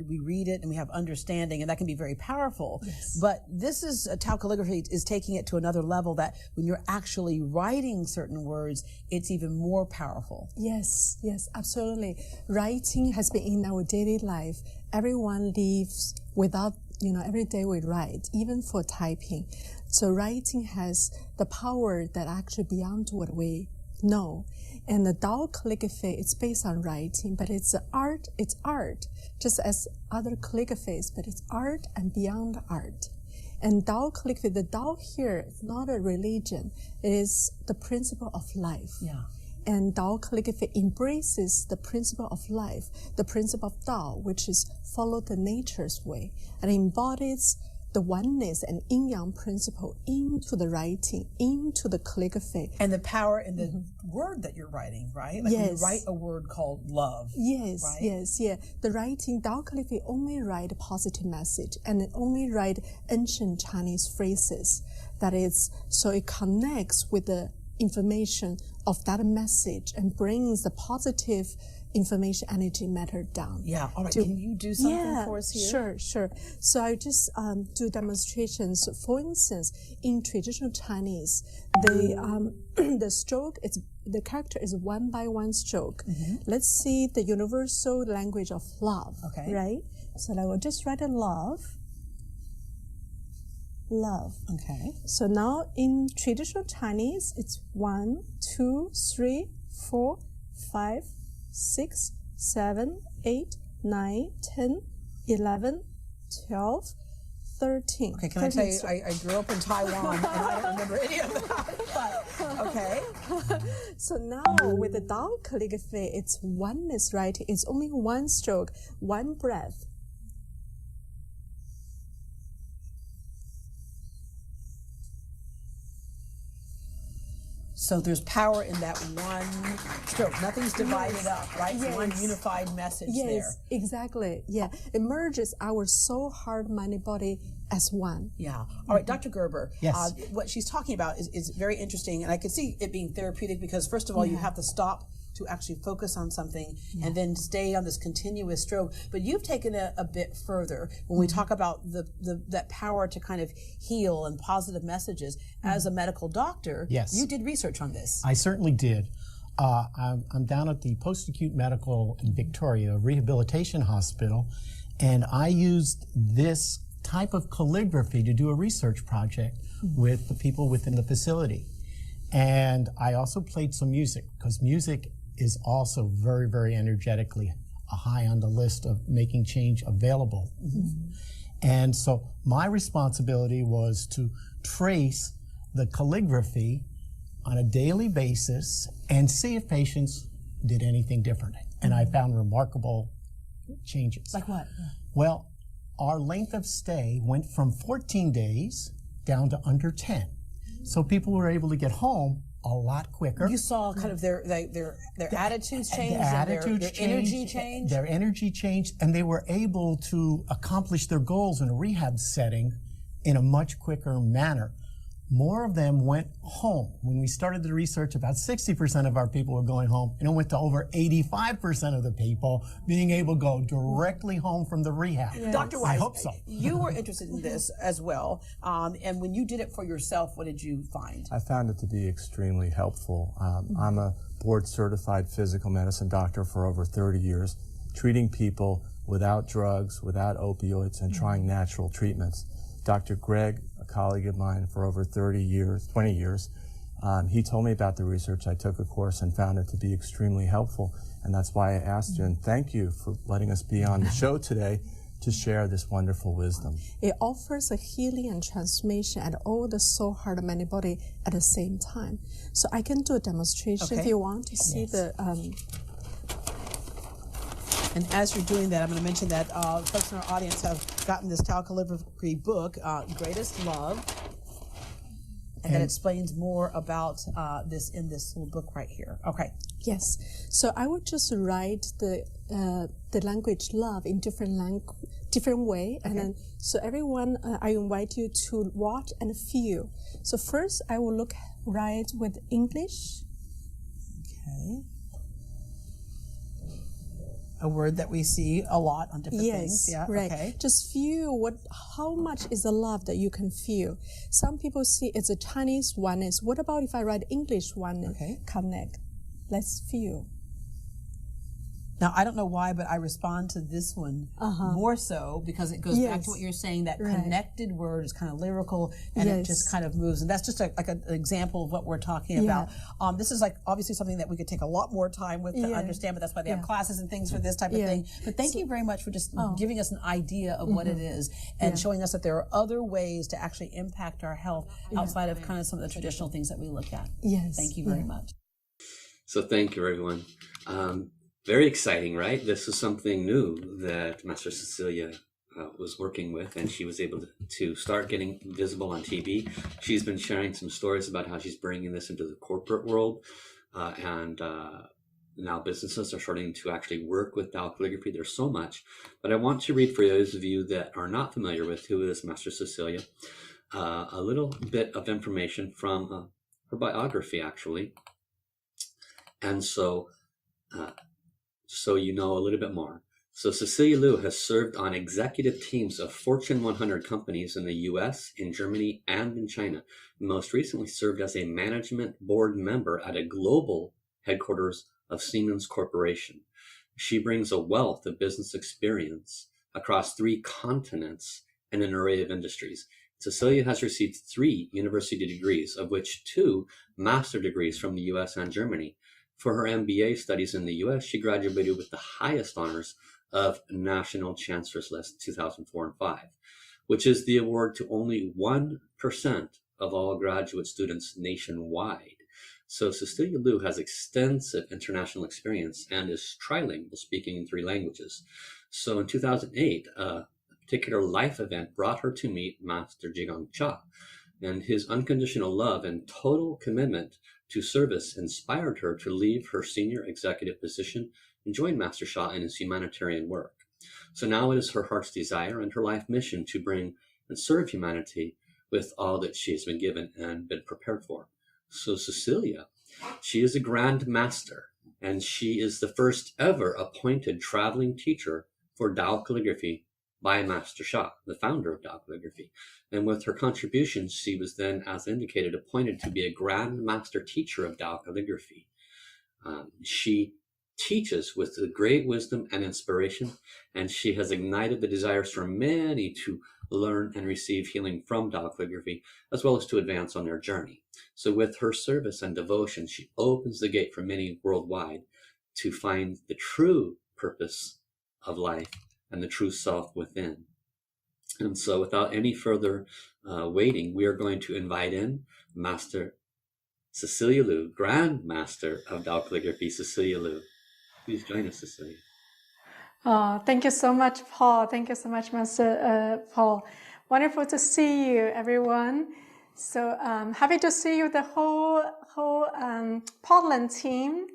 we read it and we have understanding, and that can be very powerful. Yes. But this is Tao calligraphy is taking it to another level, that when you're actually writing certain words, it's even more powerful. Yes, yes, absolutely. Writing has been in our daily life. Everyone lives without, every day we write, even for typing. So writing has the power that actually beyond what we know. And the Tao calligraphy, it's based on writing, but it's art, just as other calligraphies, but it's art and beyond art. And Tao calligraphy, the Tao here is not a religion, it is the principle of life. Yeah. And Tao calligraphy embraces the principle of life, the principle of Tao, which is follow the nature's way, and embodies the oneness and yin-yang principle into the writing, into the calligraphy. And the power in the word that you're writing, right? Like yes. when you write a word called love. Yes, right? yes, yeah. The writing, Tao calligraphy only write a positive message, and it only write ancient Chinese phrases. That is, so it connects with the information of that message and brings the positive information, energy, matter down. Yeah, all right. Can you do something for us here? Sure. So I just do demonstrations. For instance, in traditional Chinese, the stroke is, the character is one by one stroke. Let's see the universal language of love. Okay. Right? So I will just write a love. Okay. So now in traditional Chinese, it's 1, 2, 3, 4, 5, 6, 7, 8, 9, 10, 11, 12, 13. Okay, can I tell you, I grew up in Taiwan and I don't remember any of that, but okay. So now with the Tao calligraphy, it's oneness writing. It's only one stroke, one breath. So there's power in that one stroke. Nothing's divided up, right? It's one unified message there. Yes, exactly. Yeah, it merges our soul, heart, mind, body as one. Yeah. All right, Dr. Gerber. Yes. What she's talking about is very interesting, and I can see it being therapeutic because, first of all, you have to stop to actually focus on something and then stay on this continuous stroke. But you've taken it a bit further when we talk about that power to kind of heal and positive messages. As a medical doctor, Yes. you did research on this. I certainly did. I'm down at the post-acute medical in Victoria Rehabilitation Hospital, and I used this type of calligraphy to do a research project with the people within the facility. And I also played some music, because music is also very, very energetically high on the list of making change available. And so my responsibility was to trace the calligraphy on a daily basis and see if patients did anything different. And I found remarkable changes. Like what? Well, our length of stay went from 14 days down to under 10. So people were able to get home a lot quicker. You saw kind of their attitudes change, their energy change. Their energy changed, and they were able to accomplish their goals in a rehab setting in a much quicker manner. More of them went home. When we started the research, about 60% of our people were going home, and it went to over 85% of the people being able to go directly home from the rehab. Yes. Dr. Weiss, I hope so. You were interested in this as well, and when you did it for yourself, what did you find? I found it to be extremely helpful. I'm a board-certified physical medicine doctor for over 30 years, treating people without drugs, without opioids, and trying natural treatments. Dr. Greg, a colleague of mine for over 20 years, he told me about the research. I took a course and found it to be extremely helpful, and that's why I asked you, and thank you for letting us be on the show today to share this wonderful wisdom. It offers a healing and transformation at all the soul, heart, mind, body at the same time. So I can do a demonstration if you want to see the... And as you're doing that, I'm going to mention that folks in our audience have gotten this Tao calligraphy book, Greatest Love, and that explains more about this in this little book right here. Okay. Yes. So I would just write the language love in different way, and then so everyone, I invite you to watch and feel. So first, I will write with English. Okay. a word that we see a lot on different things. Yeah, right. okay. Just feel how much is the love that you can feel. Some people see it's a Chinese oneness. What about if I write English oneness? Okay. Connect. Let's feel. Now, I don't know why, but I respond to this one more so because it goes back to what you're saying, that connected word is kind of lyrical and it just kind of moves. And that's just like an example of what we're talking about. This is like obviously something that we could take a lot more time with to understand, but that's why they have classes and things for this type of thing. But thank you very much for just giving us an idea of what it is and showing us that there are other ways to actually impact our health outside of kind of some of the traditional things that we look at. Yes. Thank you very much. So thank you, everyone. Very exciting, right? This is something new that Master Cecilia was working with, and she was able to start getting visible on TV. She's been sharing some stories about how she's bringing this into the corporate world, and now businesses are starting to actually work with Tao calligraphy. There's so much, but I want to read for those of you that are not familiar with who is Master Cecilia, a little bit of information from her biography, actually. And so you know a little bit more. So Cecilia Liu has served on executive teams of Fortune 100 companies in the US, in Germany, and in China. Most recently served as a management board member at a global headquarters of Siemens Corporation. She brings a wealth of business experience across 3 continents and an array of industries. Cecilia has received 3 university degrees, of which 2 master degrees from the US and Germany. For her MBA studies in the US, she graduated with the highest honors of National Chancellor's List 2004 and 5, which is the award to only 1% of all graduate students nationwide. So Cecilia Liu has extensive international experience and is trilingual, speaking in 3 languages. So in 2008, a particular life event brought her to meet Master Zhigang Cha, and his unconditional love and total commitment to service inspired her to leave her senior executive position and join Master Sha in his humanitarian work. So now it is her heart's desire and her life mission to bring and serve humanity with all that she has been given and been prepared for. So Cecilia, she is a Grand Master, and she is the first ever appointed traveling teacher for Tao calligraphy by Master Sha, the founder of Tao calligraphy. And with her contributions, she was then, as indicated, appointed to be a Grand Master teacher of Tao calligraphy. She teaches with great wisdom and inspiration, and she has ignited the desires for many to learn and receive healing from Tao calligraphy, as well as to advance on their journey. So with her service and devotion, she opens the gate for many worldwide to find the true purpose of life and the true self within. And so without any further waiting, we are going to invite in Master Cecilia Liu, Grand Master of Tao calligraphy, Cecilia Liu. Please join us, Cecilia. Thank you so much, Paul. Thank you so much, Master Paul. Wonderful to see you, everyone. So happy to see you, the whole Portland team.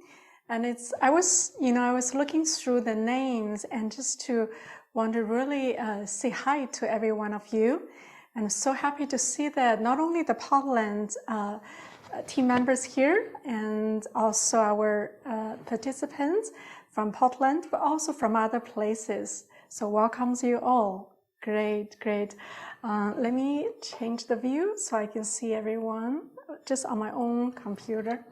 And I was looking through the names and just to want to really say hi to every one of you. And so happy to see that not only the Portland team members here and also our participants from Portland, but also from other places. So welcomes you all. Great, great. Let me change the view so I can see everyone just on my own computer.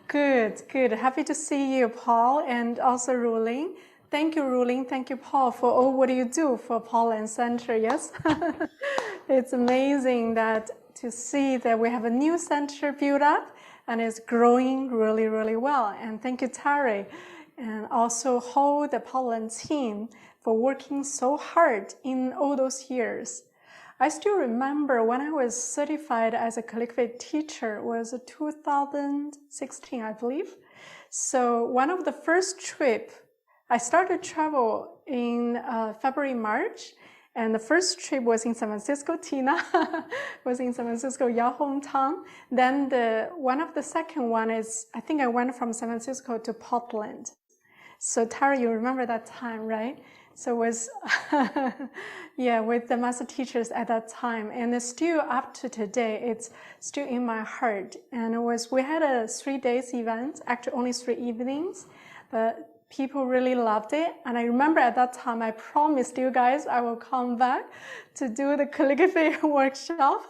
Good, good. Happy to see you, Paul, and also Ruling. Thank you, Ruling. Thank you, Paul, for all what you do for Portland Center. Yes, it's amazing to see that we have a new center built up and it's growing really, really well. And thank you, Terry, and also whole the Portland team for working so hard in all those years. I still remember when I was certified as a calligraphy teacher was 2016, I believe. So one of the first trip, I started travel in February, March, and the first trip was in San Francisco. Tina was in San Francisco, your hometown. Then one of the second one is, I think I went from San Francisco to Portland. So Tara, you remember that time, right? So it was, yeah, with the master teachers at that time. And it's still up to today, it's still in my heart. And we had a 3 days event, actually only 3 evenings, but people really loved it. And I remember at that time, I promised you guys I will come back to do the calligraphy workshop.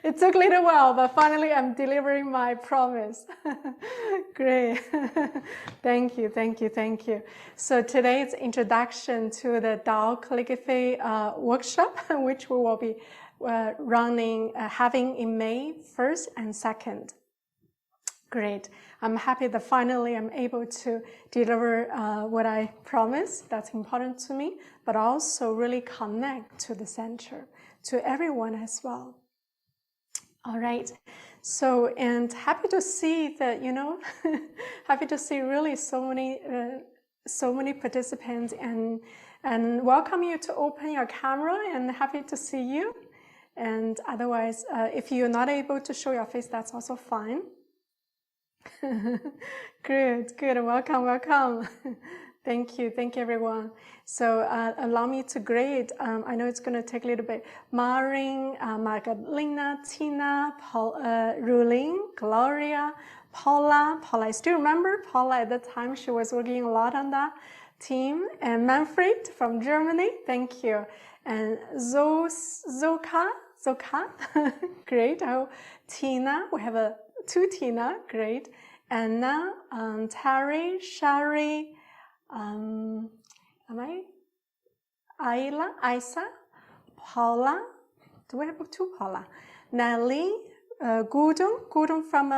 It took a little while, but finally I'm delivering my promise. Great. Thank you, thank you, thank you. So today's introduction to the Dao calligraphy workshop, which we will be having in May 1st and 2nd. Great. I'm happy that finally I'm able to deliver what I promised. That's important to me, but also really connect to the center, to everyone as well. All right. So, and happy to see that, happy to see really so many participants and welcome you to open your camera, and happy to see you. And otherwise, if you're not able to show your face, that's also fine. Good. Welcome. Thank you everyone. So allow me to greet. I know it's going to take a little bit. Maureen, Magdalena, Tina, Rulin, Gloria, Paula. I still remember Paula at the time. She was working a lot on that team. And Manfred from Germany. Thank you. And Zoka. Great. Tina. We have two Tina. Great. Anna, Terry, Shari, Ayla, Isa, Paula. Do we have two Paula? Nelly, Gudrun from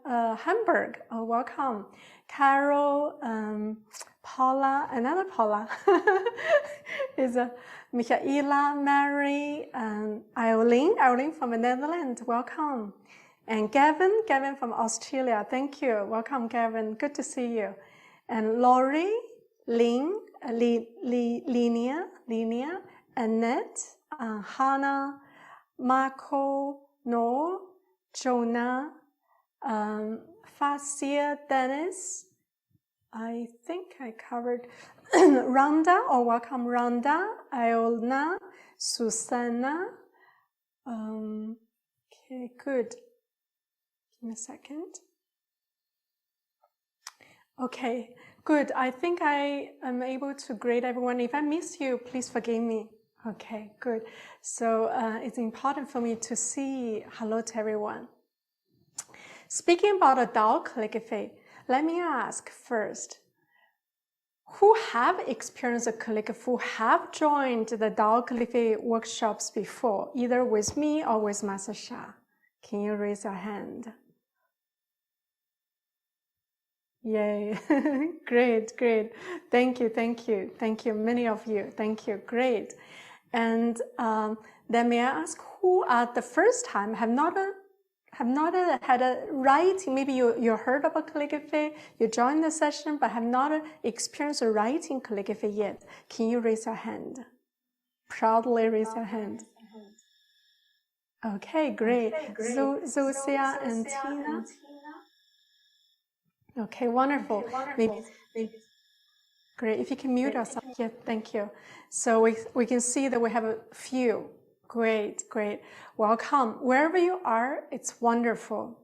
Hamburg. Oh, welcome. Carol, Paula, another Paula is Michaela, Mary, Eileen from the Netherlands. Welcome. And Gavin from Australia. Thank you. Welcome, Gavin. Good to see you. And Laurie, Lynn, Linia, Annette, Hannah, Marco, Noor, Jonah, Fasia, Dennis. I think I covered Rhonda, or welcome Rhonda, Iolna, Susanna. Okay, good. Give me a second. Okay, good. I think I am able to grade everyone. If I miss you, please forgive me. Okay, good. So it's important for me to see hello to everyone. Speaking about a Dao calligraphy, let me ask first, who have experienced a calligraphy, who have joined the Dao calligraphy workshops before, either with me or with Master Sha? Can you raise your hand? Yay. Great. Thank you, many of you. Thank you, great. And then may I ask, who at the first time have not had a writing, maybe you heard about calligraphy, you joined the session, but have not experienced a writing calligraphy yet? Can you raise your hand? Proudly raise your hand. Okay, great. Zosia and Tina. Okay, wonderful. Maybe. Great. If you can mute yourself. Yeah, thank you. So we can see that we have a few. Great. Welcome. Wherever you are, it's wonderful.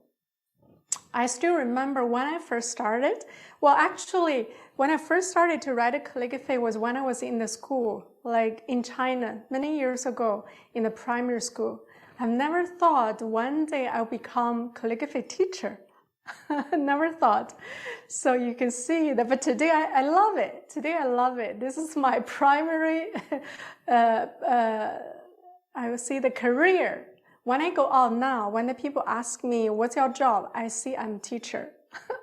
I still remember when I first started. Well, actually, when I first started to write a calligraphy was when I was in the school, like in China, many years ago, in the primary school. I've never thought one day I'll become calligraphy teacher. Never thought. So you can see that, but today I love it. This is my primary, I will see the career. When I go out now, when the people ask me, what's your job? I see I'm a teacher.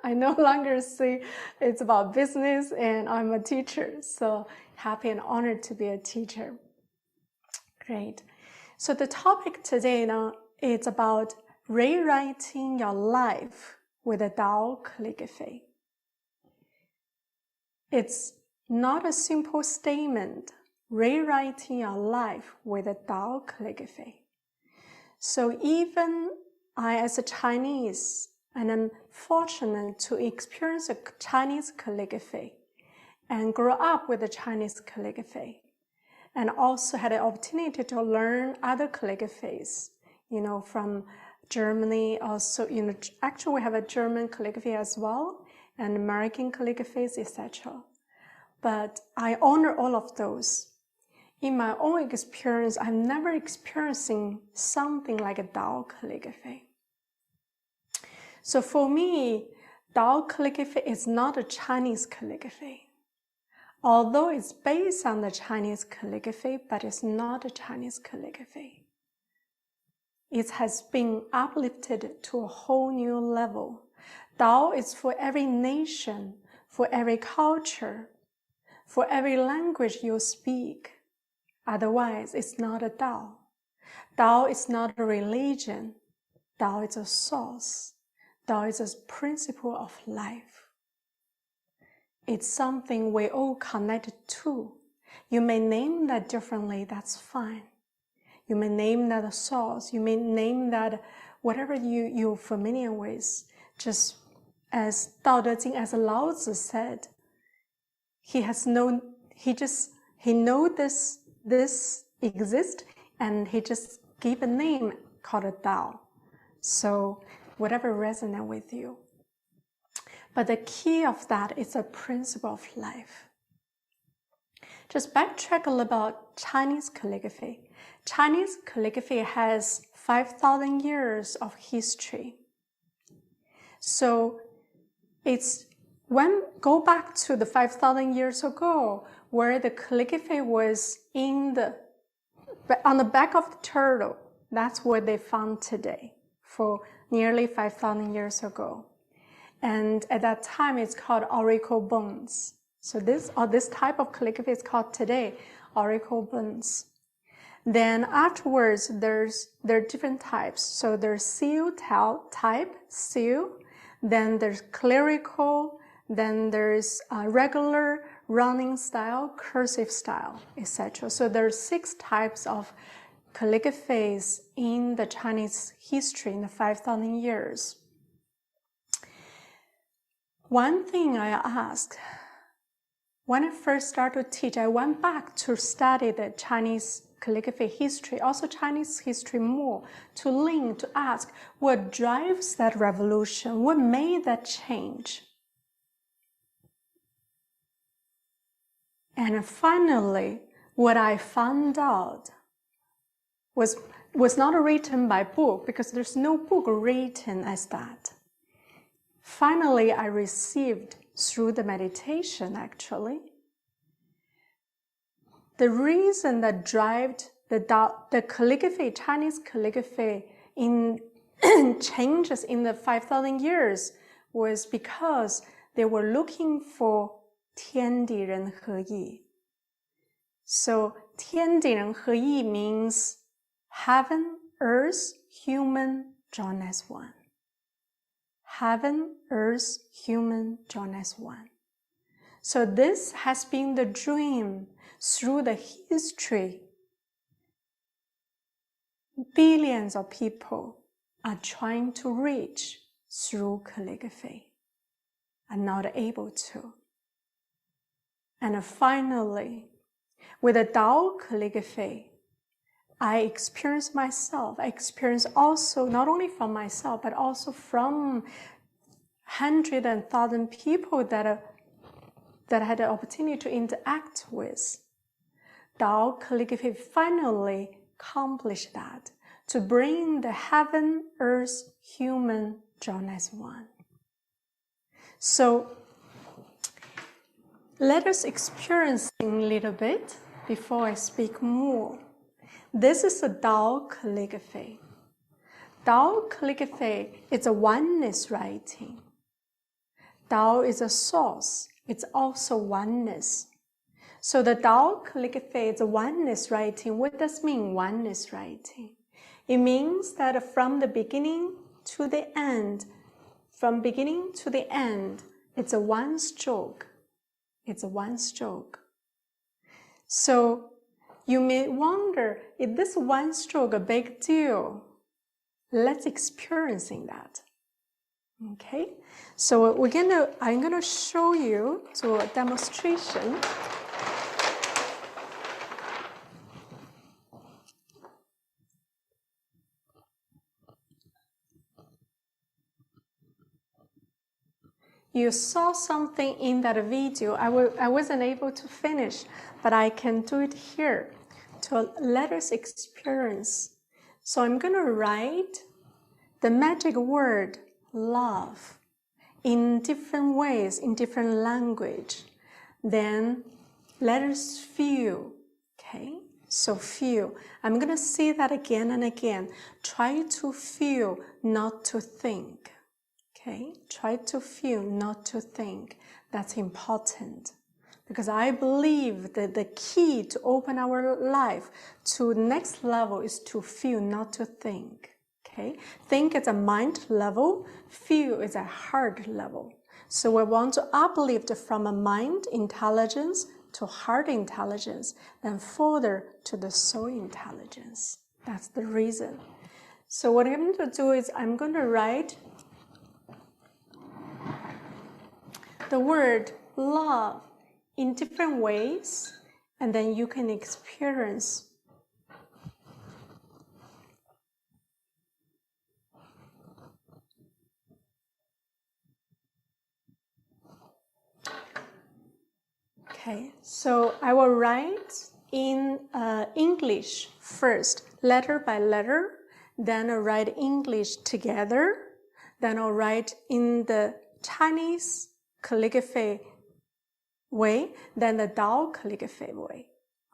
I no longer see it's about business and I'm a teacher. So happy and honored to be a teacher. Great. So the topic today now is about rewriting your life with a Dao calligraphy. It's not a simple statement, rewriting your life with a Dao calligraphy. So even I, as a Chinese, and I'm fortunate to experience a Chinese calligraphy and grow up with the Chinese calligraphy, and also had an opportunity to learn other calligraphies, from Germany also, actually we have a German calligraphy as well, and American calligraphies, etc. But I honor all of those. In my own experience, I'm never experiencing something like a Dao calligraphy. So for me, Dao calligraphy is not a Chinese calligraphy. Although it's based on the Chinese calligraphy, but it's not a Chinese calligraphy. It has been uplifted to a whole new level. Dao is for every nation, for every culture, for every language you speak. Otherwise, it's not a Dao. Dao is not a religion. Dao is a source. Dao is a principle of life. It's something we all connect to. You may name that differently, that's fine. You may name that a source. You may name that whatever you're familiar with. Just as Dao De Jing, as Lao Tzu said, he know this exists, and he just gave a name called a Dao. So whatever resonates with you. But the key of that is a principle of life. Just backtrack a little about Chinese calligraphy. Chinese calligraphy has 5,000 years of history. So go back to the 5,000 years ago, where the calligraphy was on the back of the turtle. That's what they found today for nearly 5,000 years ago. And at that time, it's called auricle bones. So this type of calligraphy is called today auricle bones. Then afterwards, there are different types. So there's seal type, seal. Then there's clerical. Then there's regular, running style, cursive style, etc. So there's 6 types of calligraphies in the Chinese history in the 5,000 years. One thing I asked, when I first started to teach, I went back to study the Chinese calligraphy history, also Chinese history more, to ask what drives that revolution, what made that change. And finally, what I found out was not written by book, because there's no book written as that. Finally, I received through the meditation, actually, the reason that drives the calligraphy, Chinese calligraphy, in changes in the 5,000 years was because they were looking for 天地人合一. So 天地人合一 means heaven, earth, human, drawn as one. Heaven, earth, human, drawn as one. So this has been the dream through the history. Billions of people are trying to reach through calligraphy, are not able to. And finally, with the Dao calligraphy, I experienced myself. I experienced also, not only from myself, but also from hundreds and thousands of people that I had the opportunity to interact with. Dao calligraphy finally accomplished that, to bring the heaven, earth, human, drawn as one. So let us experience a little bit before I speak more. This is a Dao calligraphy. Dao calligraphy is a oneness writing. Dao is a source. It's also oneness. So the Dao calligraphy is a oneness writing. What does it mean, oneness writing? It means that from the beginning to the end, it's a one stroke. It's a one stroke. So you may wonder, is this one stroke a big deal? Let's experiencing that. Okay, so I'm gonna show you to a demonstration. you saw something in that video. I wasn't able to finish, but I can do it here. To let us experience. So I'm going to write the magic word love in different ways, in different language. Then let us feel, okay? So feel. I'm going to say that again and again. Try to feel, not to think, okay? Try to feel, not to think. That's important. Because I believe that the key to open our life to next level is to feel, not to think. Okay? Think is a mind level, feel is a heart level. So we want to uplift from a mind intelligence to heart intelligence, then further to the soul intelligence. That's the reason. So what I'm going to do is I'm going to write the word love in different ways, and then you can experience. Okay, so I will write in English first, letter by letter, then I'll write English together, then I'll write in the Chinese calligraphy way, then the Tao calligraphy way.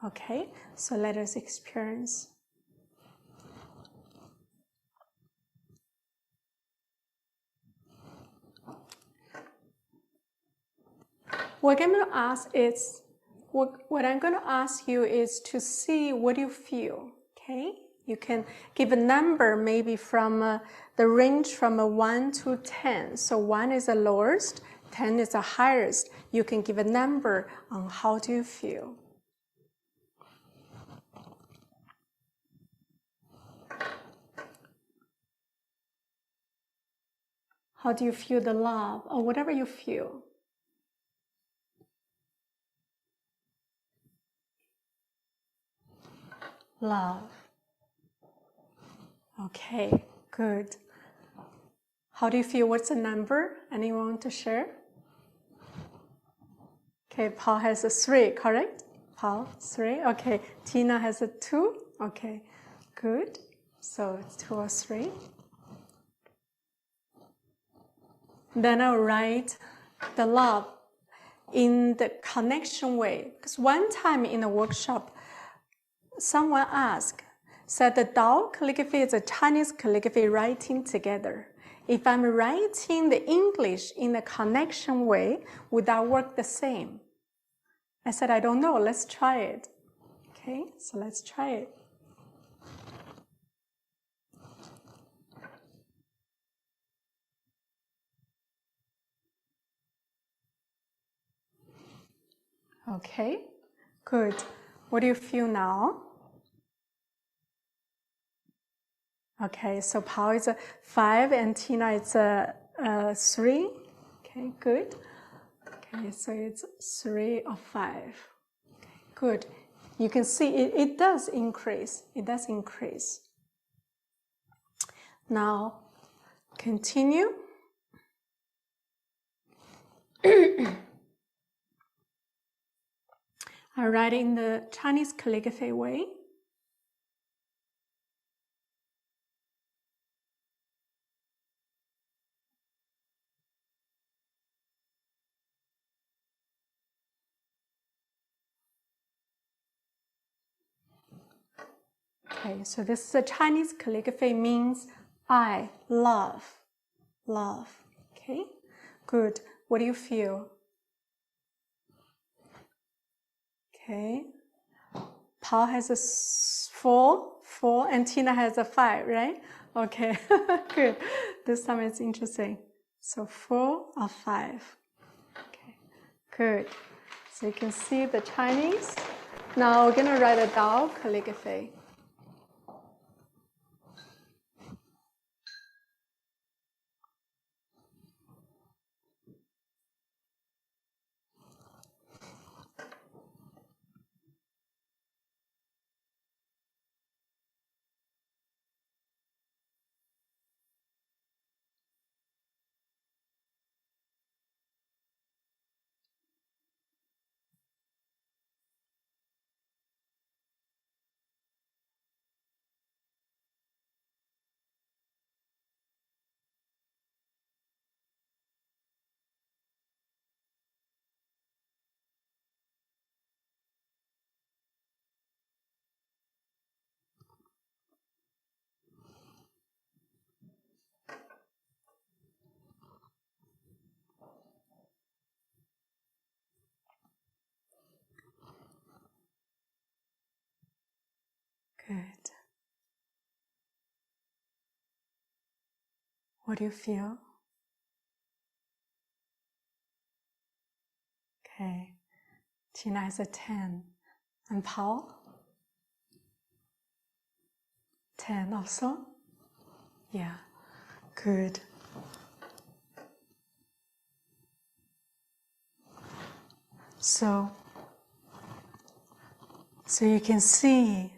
Okay, so let us experience. What I'm going to ask is, what I'm going to ask you is to see what you feel. Okay, you can give a number maybe from the range from 1 to 10. So 1 is the lowest, 10 is the highest. You can give a number on how do you feel. How do you feel the love or whatever you feel? Love. Okay, good. How do you feel? What's the number? Anyone want to share? Okay, Paul has a 3, correct? Paul, 3. Okay, Tina has a 2. Okay, good. So it's 2 or 3. Then I'll write the love in the connection way. Because one time in a workshop, someone asked, said the Tao calligraphy is a Chinese calligraphy writing together. If I'm writing the English in a connection way, would that work the same? I said, I don't know, let's try it. Okay, so let's try it. Okay, good. What do you feel now? Okay, so Paul is a 5 and Tina is a 3. Okay, good. Okay, so it's 3 or 5. Okay, good. You can see it does increase. It does increase. Now, continue. I write in the Chinese calligraphy way. Okay, so this is a Chinese calligraphy, means I love, love. Okay, good. What do you feel? Okay, Paul has a 4, and Tina has a 5, right? Okay, good. This time it's interesting. So 4 or 5. Okay, good. So you can see the Chinese. Now we're gonna write a Tao calligraphy. Good. What do you feel? Okay. Tina has a 10. And Paul? 10 also? Yeah. Good. So you can see,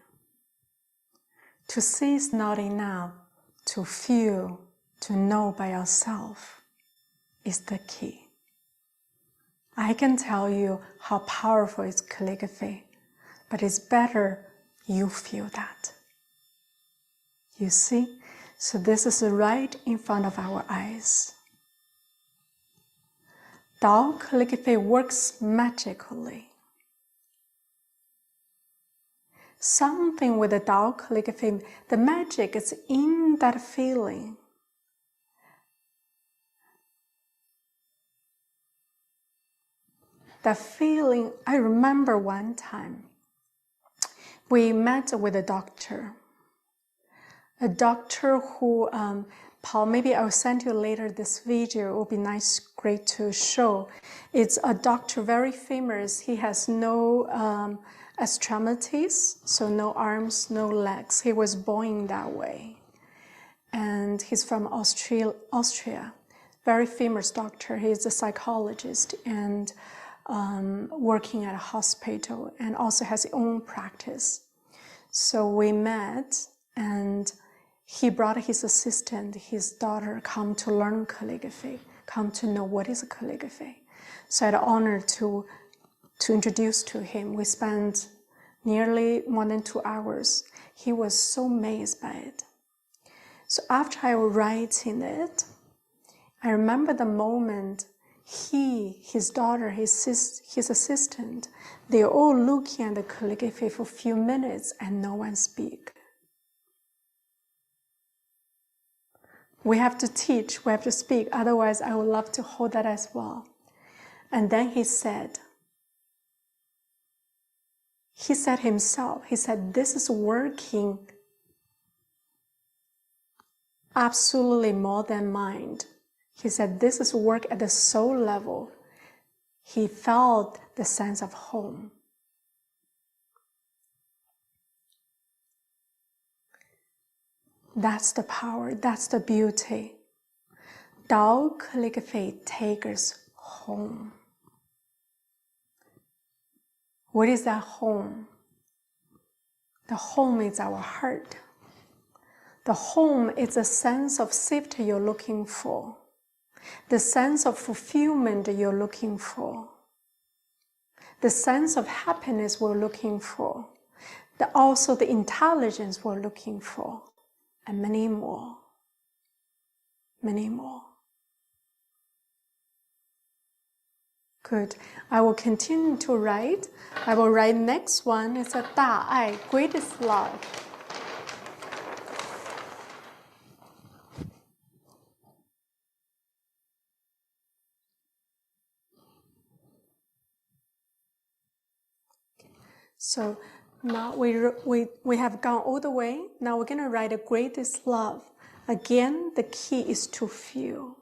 to see is not enough. To feel, to know by yourself is the key. I can tell you how powerful is calligraphy, but it's better you feel that. You see? So this is right in front of our eyes. Tao calligraphy works magically. Something with the Tao calligraphy, the magic is in that feeling. That feeling, I remember one time, we met with a doctor who, Paul, maybe I'll send you later this video. It will be nice, great to show. It's a doctor, very famous. He has no extremities, so no arms, no legs. He was born that way. And he's from Austria. Very famous doctor. He's a psychologist and working at a hospital, and also has his own practice. So we met, and he brought his assistant, his daughter, come to learn calligraphy, come to know what is calligraphy. So I had the honor to introduce to him. We spent nearly more than 2 hours. He was so amazed by it. So after I was writing it, I remember the moment his daughter, his assistant, they're all looking at the calligraphy for a few minutes and no one speak. We have to teach, we have to speak, otherwise I would love to hold that as well. And then he said himself, this is working absolutely more than mind. He said, this is work at the soul level. He felt the sense of home. That's the power, that's the beauty. Tao calligraphy takes us home. What is that home? The home is our heart. The home is a sense of safety you're looking for. The sense of fulfillment you're looking for. The sense of happiness we're looking for. Also the intelligence we're looking for. And many more. Many more. Good. I will continue to write. I will write next one. It's a 大爱, greatest love. So now we have gone all the way. Now we're going to write the greatest love. Again, the key is to feel.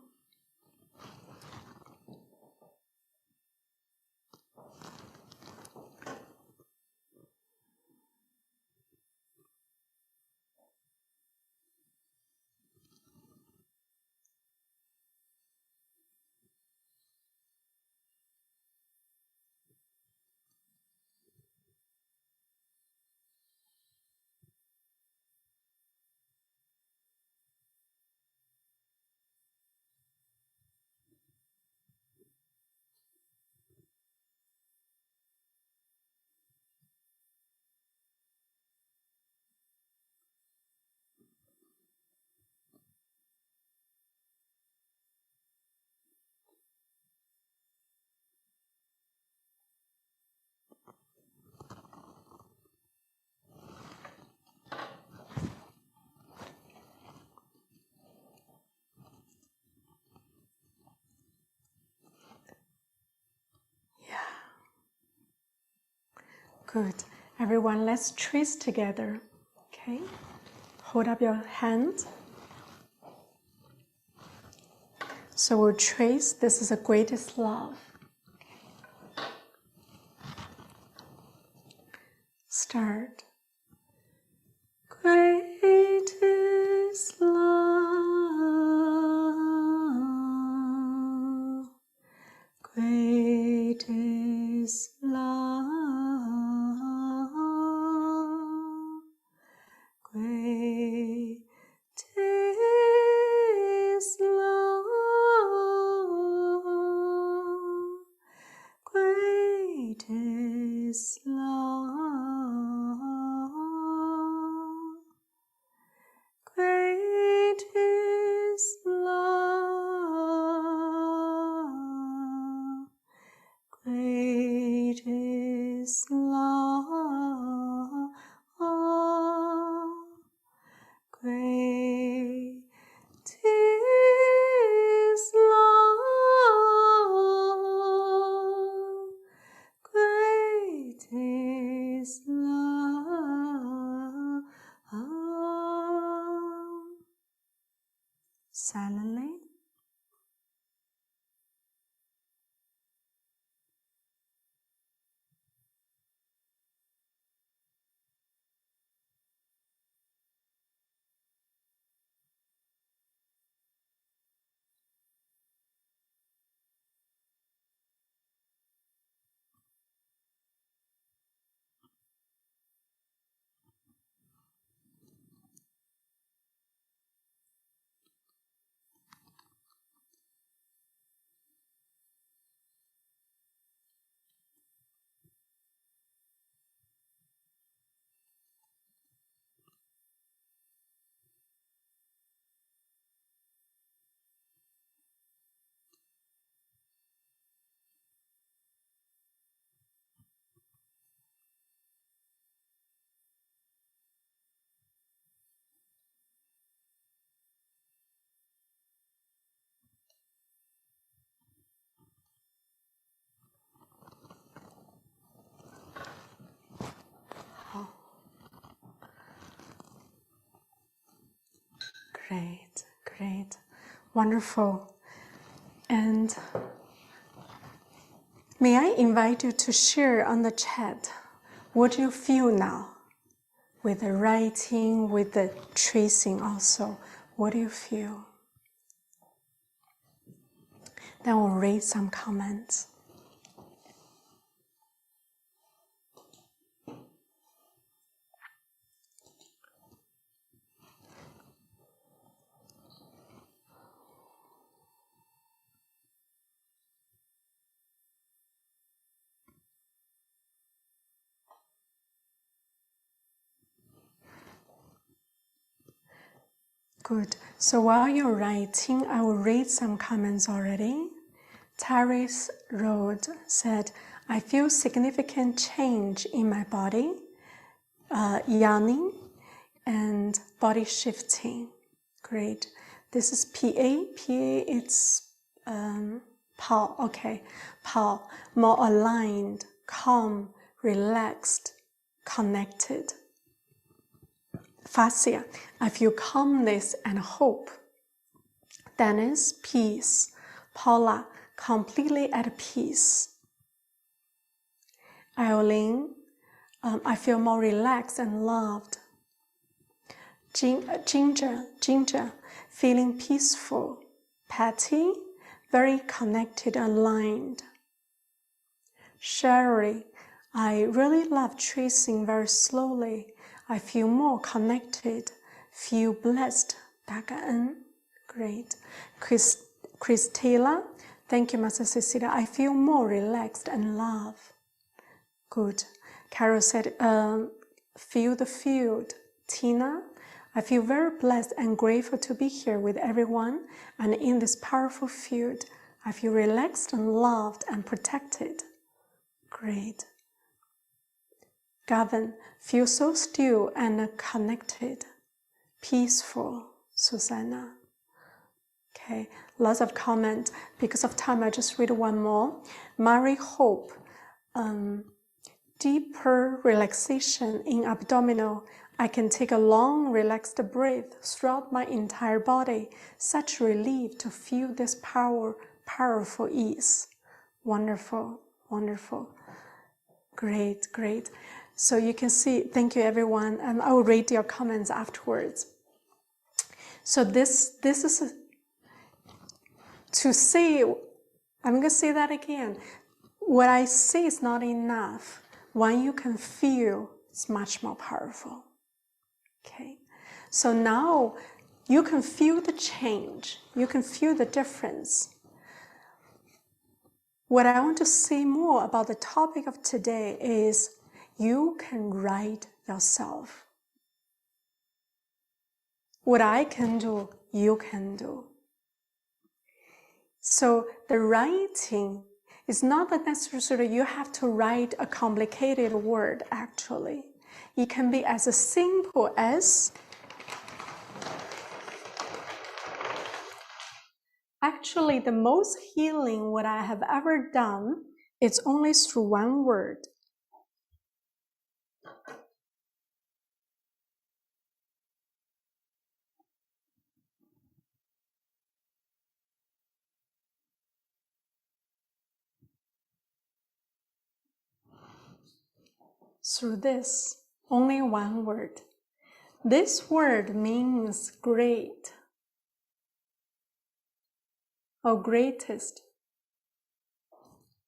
Good. Everyone, let's trace together. Okay. Hold up your hand. So we'll trace, this is the greatest love. Start. Greatest love, greatest love, greatest love, greatest love. Greatest love, greatest love, greatest love, greatest love. Silently. Great, great, wonderful. And may I invite you to share on the chat what you feel now with the writing, with the tracing also. What do you feel? Then we'll read some comments. Good. So while you're writing, I will read some comments already. Terrace Road said, I feel significant change in my body, yawning and body shifting. Great. This is PA. It's Paul. Okay. Paul. More aligned, calm, relaxed, connected. Fascia, I feel calmness and hope. Dennis, peace. Paula, completely at peace. Eileen, I feel more relaxed and loved. Ginger, feeling peaceful. Patty, very connected, aligned. Sherry, I really love tracing very slowly. I feel more connected, feel blessed. 大感恩. Great. Christella, thank you, Master Cecilia. I feel more relaxed and love. Good. Carol said, feel the field. Tina, I feel very blessed and grateful to be here with everyone and in this powerful field. I feel relaxed and loved and protected. Great. Gavin, feel so still and connected, peaceful. Susanna. Okay, lots of comment. Because of time, I just read one more. Mary Hope, deeper relaxation in abdominal I can take a long, relaxed breath throughout my entire body. Such relief to feel this powerful ease. Wonderful, wonderful. Great, great. So you can see, thank you everyone, and I will read your comments afterwards. So this is to see, I'm going to say that again. What I say is not enough. When you can feel, it's much more powerful. Okay, so now you can feel the change. You can feel the difference. What I want to say more about the topic of today is you can write yourself. What I can do, you can do. So the writing is not that necessarily you have to write a complicated word, actually. It can be as simple as, actually the most healing what I have ever done, it's only through one word. Through this, only one word. This word means great or greatest.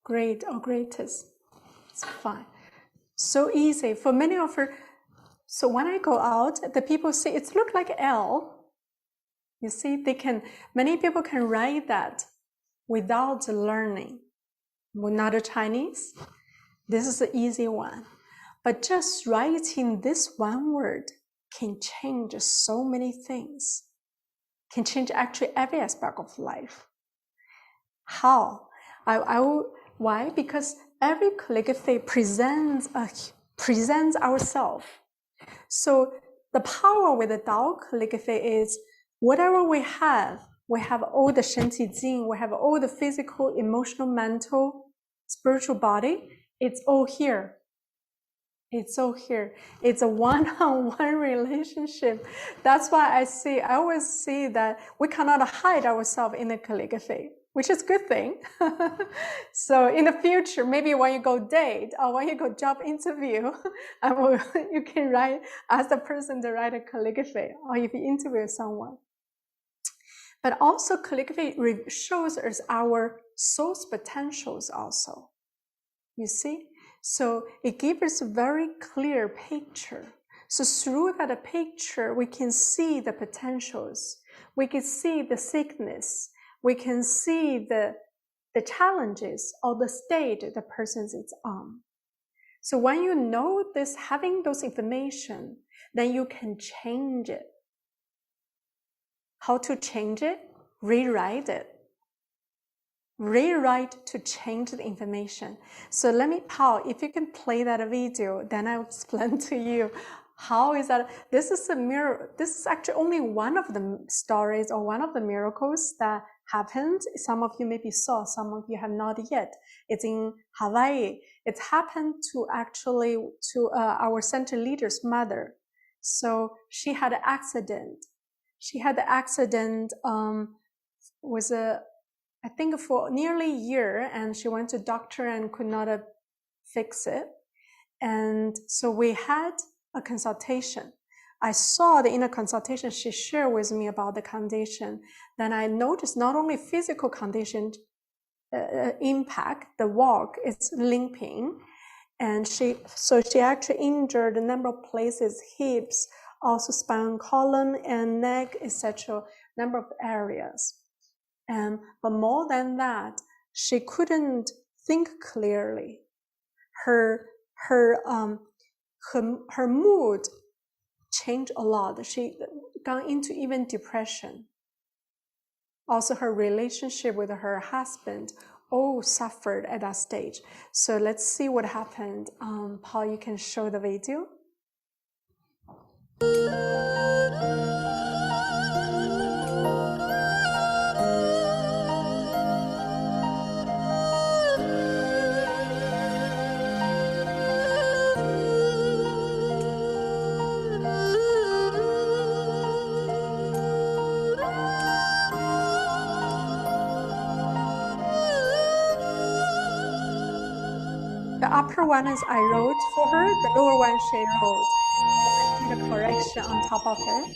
Great or greatest. It's fine. So easy for many of her. So when I go out, the people say it looks like L. You see, many people can write that without learning. We're not a Chinese. This is an easy one. But just writing this one word can change so many things. Can change actually every aspect of life. How? Why? Because every calligraphy presents ourselves. So the power with the Tao calligraphy is whatever we have all the Shen Qi Jing, we have all the physical, emotional, mental, spiritual body, it's all here. It's all here. It's a one-on-one relationship. That's why I always see that we cannot hide ourselves in the calligraphy, which is a good thing. So in the future, maybe when you go date or when you go job interview, you can ask the person to write a calligraphy, or if you interview someone. But also calligraphy shows us our soul's potentials also. You see? So it gives us a very clear picture. So through that picture, we can see the potentials. We can see the sickness. We can see the challenges or the state the person is on. So when you know this, having those information, then you can change it. How to change it? Rewrite it. Rewrite to change the information. So Paul, if you can play that video, then I'll explain to you how is that. This is a miracle. This is actually only one of the stories or one of the miracles that happened. Some of you maybe saw, some of you have not yet. It's in Hawaii. It happened to our center leader's mother. So she had an accident. I think for nearly a year, and she went to doctor and could not fix it. And so we had a consultation. I saw that in a consultation she shared with me about the condition. Then I noticed not only physical condition impact, the walk is limping, and she actually injured a number of places, hips, also spinal column and neck, etc., number of areas. But more than that, she couldn't think clearly. Her mood changed a lot. She got into even depression. Also, her relationship with her husband all suffered at that stage. So let's see what happened. Paul, you can show the video. upper one is I wrote for her, the lower one she wrote. I did a correction on top of it.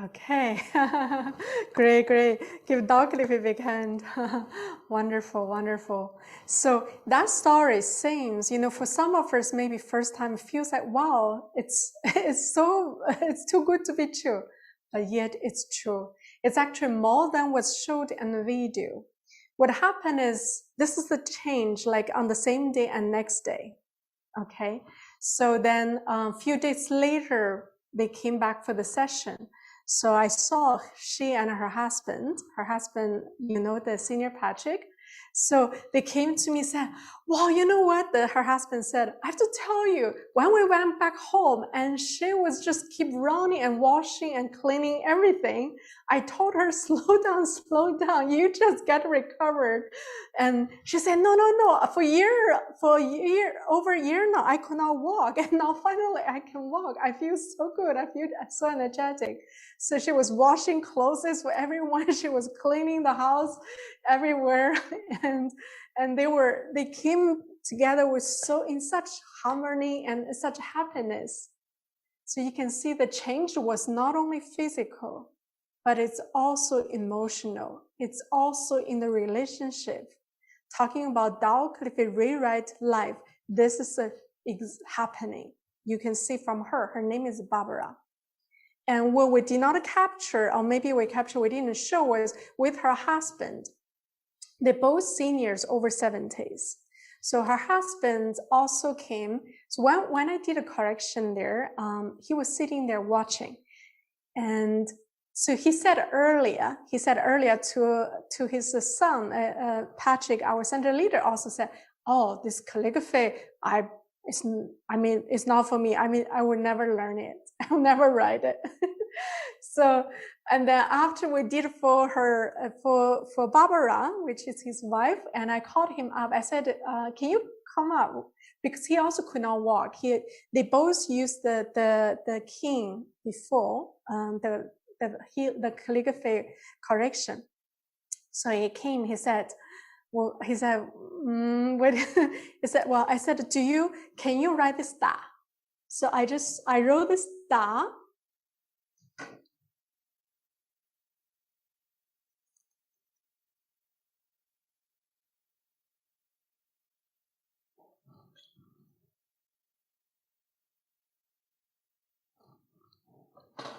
Okay, great, great. Give Dr. Cliff a big hand. Wonderful, wonderful. So that story seems, you know, for some of us, maybe first time feels like, wow, it's it's too good to be true, but yet it's true. It's actually more than what's showed in the video. What happened is, this is the change, like on the same day and next day. Okay, so then a few days later, they came back for the session. So I saw she and her husband, you know, the senior Patrick. So they came to me and said, wow, you know what? Her husband said, I have to tell you, when we went back home and she was just keep running and washing and cleaning everything, I told her, slow down, you just get recovered. And she said, no, over a year now, I could not walk. And now finally I can walk. I feel so good. I feel so energetic. So she was washing clothes for everyone. She was cleaning the house everywhere. And they came together with in such harmony and such happiness. So you can see the change was not only physical, but it's also emotional. It's also in the relationship. Talking about Dao Cliff rewrite life, this is happening. You can see from her name is Barbara. And what we did not capture, or maybe we didn't show, was with her husband. They're both seniors over 70s. So her husband also came. So when I did a correction there, he was sitting there watching. And so he said earlier to his son, Patrick, our center leader, also said, oh, this calligraphy, it's not for me. I will never learn it. I'll never write it. So, and then after we did for her, for Barbara, which is his wife, and I called him up. I said, can you come up? Because he also could not walk. They both used the king before, the calligraphy correction. So he came, he said, well, he said, well, I said, can you write this da? So I wrote this da.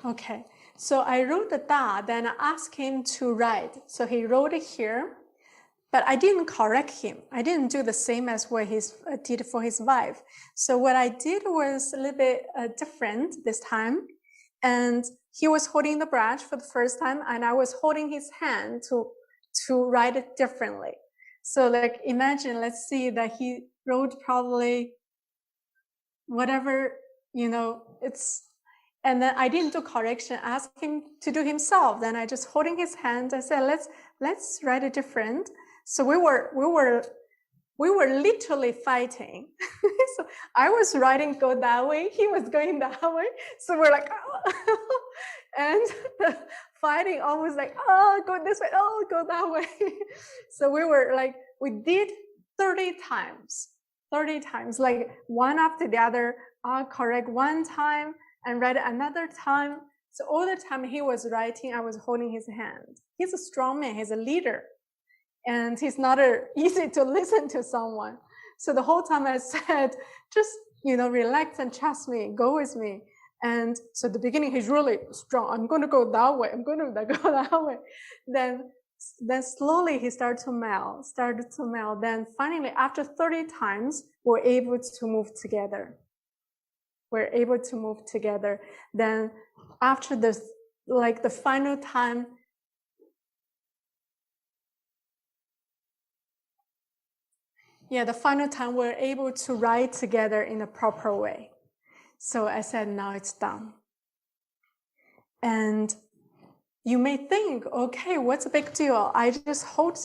Okay, so I wrote the da, then I asked him to write. So he wrote it here, but I didn't correct him. I didn't do the same as what he did for his wife. So what I did was a little bit different this time. And he was holding the brush for the first time, and I was holding his hand to write it differently. So like, imagine, let's see that he wrote probably whatever, you know, and then I didn't do correction, ask him to do himself. Then I just holding his hand, I said, let's write it different. So we were literally fighting. So I was writing go that way, he was going that way. So we're like, oh. And the fighting almost like, oh, go this way, oh, go that way. So we were like, we did 30 times, like one after the other. I'll correct one time and write another time. So all the time he was writing, I was holding his hand. He's a strong man, he's a leader. And he's not easy to listen to someone. So the whole time I said, just, you know, relax and trust me, go with me. And so at the beginning, he's really strong. I'm going to go that way. I'm going to go that way. Then Then slowly he started to melt. Then finally, after 30 times, we're able to move together. Then after this, like the final time, we're able to write together in a proper way. So I said, now it's done. And you may think, okay, what's the big deal? I just hold,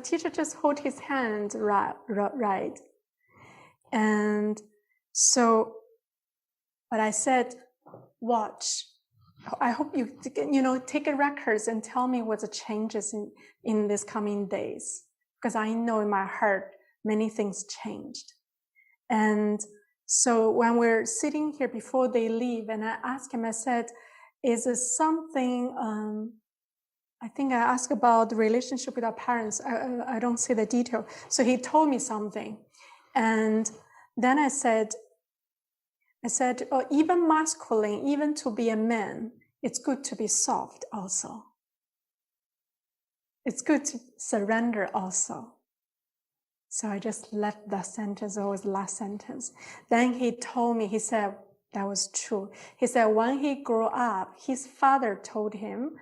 teacher just hold his hand, right? And so, but I said, watch. I hope you, take a records and tell me what the changes in these coming days. Because I know in my heart, many things changed. And so when we're sitting here before they leave, and I asked him, I said, is it something, I think I asked about the relationship with our parents. I don't see the detail. So he told me something. And then I said, oh, even masculine, even to be a man, it's good to be soft also. It's good to surrender also. So I just left that sentence, or was the last sentence. Then he told me, he said, that was true. He said, when he grew up, his father told him,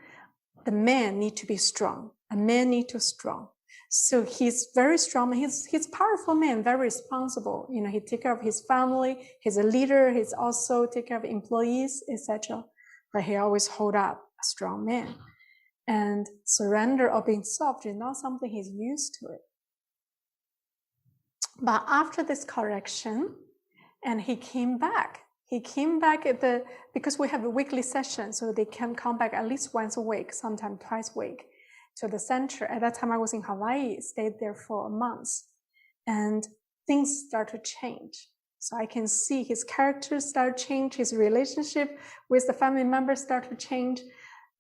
the man need to be strong. A man need to be strong. So he's very strong. He's a powerful man, very responsible. He take care of his family. He's a leader. He's also take care of employees, etc. But he always hold up a strong man. And surrender or being soft is not something he's used to it. But after this correction, and he came back because we have a weekly session, so they can come back at least once a week, sometimes twice a week, to the center. At that time, I was in Hawaii, stayed there for a month, and things start to change. So I can see his character start to change, his relationship with the family members start to change.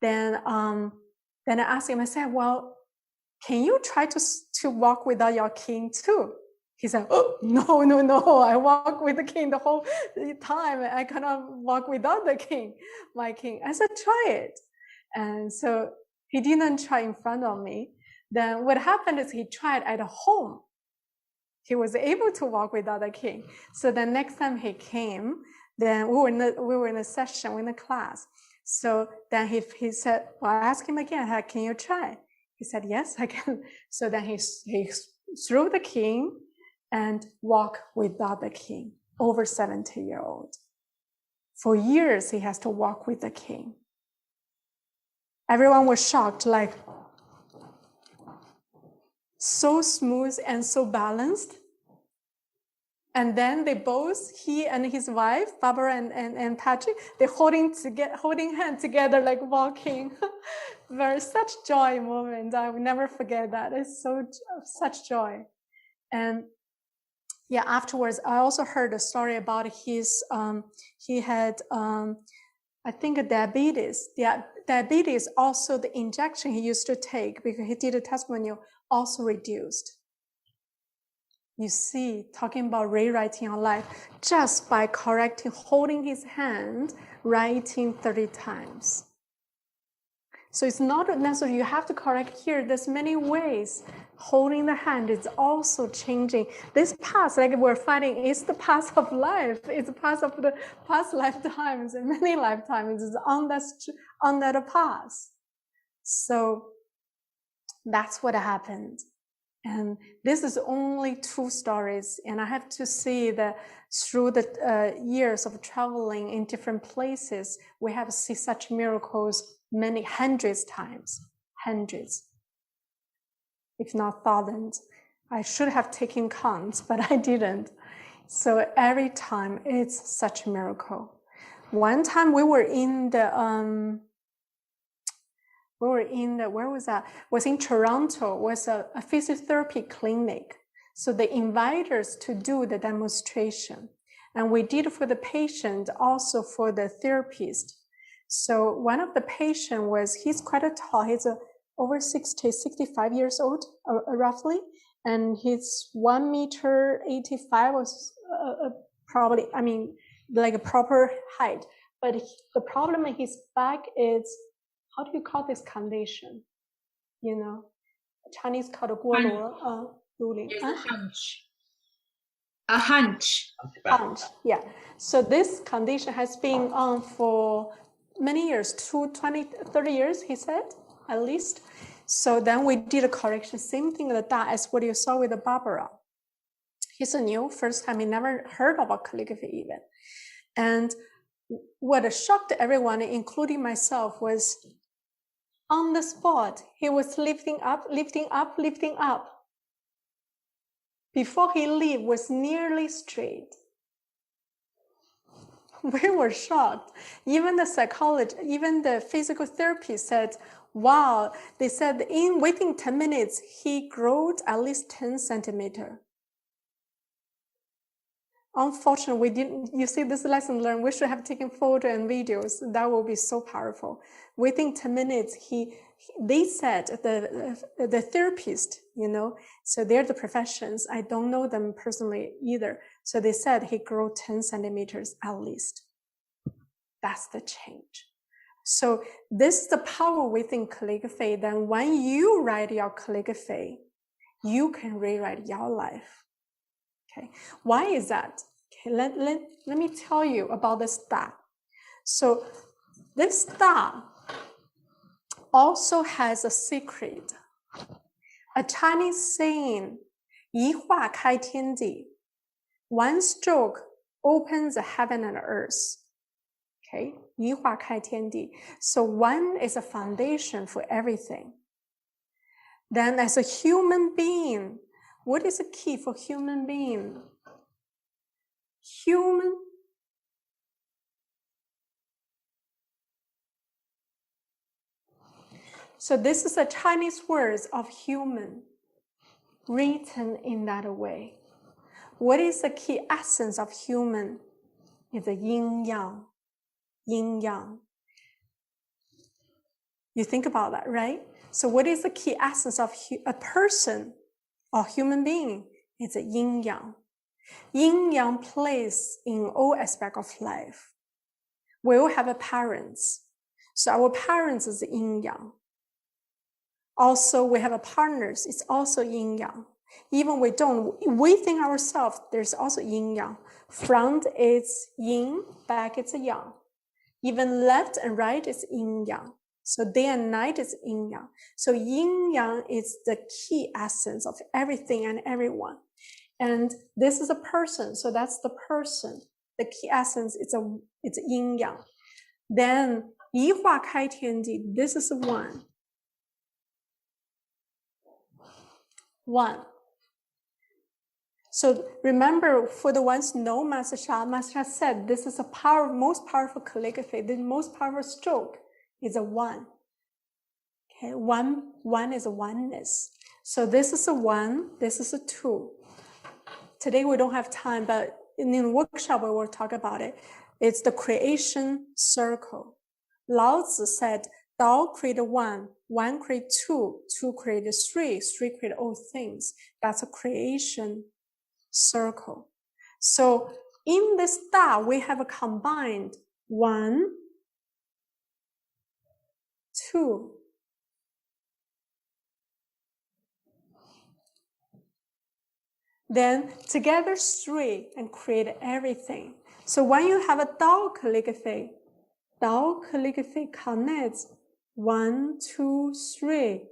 Then I asked him, I said, well, can you try to walk without your king too? He said, oh, no, I walk with the king the whole time. I cannot walk without the king, my king. I said, try it. And so he didn't try in front of me. Then what happened is he tried at home. He was able to walk without the king. So the next time he came, then we were in a session, in a class. So then he said, well, I asked him again, can you try? He said, yes, I can. So then he threw the king and walk without the king, over 70-year-old. For years, he has to walk with the king. Everyone was shocked, like, so smooth and so balanced. And then they both, he and his wife, Barbara and Patrick, they're holding hands together, like walking. Such joy moment. I will never forget that. It's such joy. And yeah, afterwards, I also heard a story about his, he had, I think, diabetes. Diabetes, also the injection he used to take, because he did a testimonial, also reduced. You see, talking about rewriting your life, just by holding his hand, writing 30 times. So it's not necessarily you have to correct here. There's many ways. Holding the hand is also changing. This path, like we're fighting, is the path of life. It's the path of the past lifetimes and many lifetimes. It's on that path. So that's what happened. And this is only 2 stories. And I have to see that through the years of traveling in different places, we have seen such miracles many hundreds times, if not thousands. I should have taken counts, but I didn't. So every time it's such a miracle. One time we were in the, where was that? It was in Toronto, was a physiotherapy clinic. So they invite us to do the demonstration. And we did for the patient, also for the therapist. So one of the patient he's quite tall. He's over 65 years old, roughly. And he's 1.85 was probably, like a proper height. But the problem in his back is, how do you call this condition? Chinese called 锅罗 ruling. It's a hunch. A hunch. Hunch, yeah. So this condition has been on for many years, 20, 30 years, he said, at least. So then we did a correction, same thing like that as what you saw with the Barbara. He's a new, first time he never heard about calligraphy even. And what shocked everyone, including myself, was on the spot, he was lifting up, lifting up, lifting up. Before he leave was nearly straight. We were shocked. Even the psychologist, even the physical therapist said, wow, they said within 10 minutes, he grew at least 10 centimeters. Unfortunately, we didn't, you see this lesson learned, we should have taken photo and videos. That will be so powerful. Within 10 minutes, they said, the therapist, you know, so they're the professions. I don't know them personally either. So they said he grew 10 centimeters at least. That's the change. So this is the power within calligraphy. Then when you write your calligraphy, you can rewrite your life. Okay, why is that? Okay, let me tell you about the star. So this star also has a secret. A Chinese saying, 一画开天地, one stroke opens the heaven and earth. Okay, 一画开天地. So one is a foundation for everything. Then as a human being, what is the key for human being? So this is a Chinese word of human, written in that way. What is the key essence of human? It's a yin-yang, yin-yang. You think about that, right? So what is the key essence of a person or human being? It's a yin-yang. Yin-yang plays in all aspects of life. We all have parents. So our parents is yin-yang. Also, we have partners. It's also yin-yang. Even we think ourselves, there's also yin-yang. Front is yin, back is yang. Even left and right is yin-yang. So day and night is yin-yang. So yin-yang is the key essence of everything and everyone. And this is a person, so that's the person. The key essence is it's yin-yang. Then 一画开天地, this is one. One. So remember, for the ones who know Master Sha said this is a most powerful calligraphy. The most powerful stroke is a one. Okay, one is a oneness. So this is a one, this is a two. Today we don't have time, but in the workshop we will talk about it. It's the creation circle. Lao Tzu said, Tao created one, one created two, two created three, three created all things. That's a creation circle. So in this Tao, we have a combined one, two, then together three and create everything. So when you have a Tao calligraphy connects 1, 2, 3,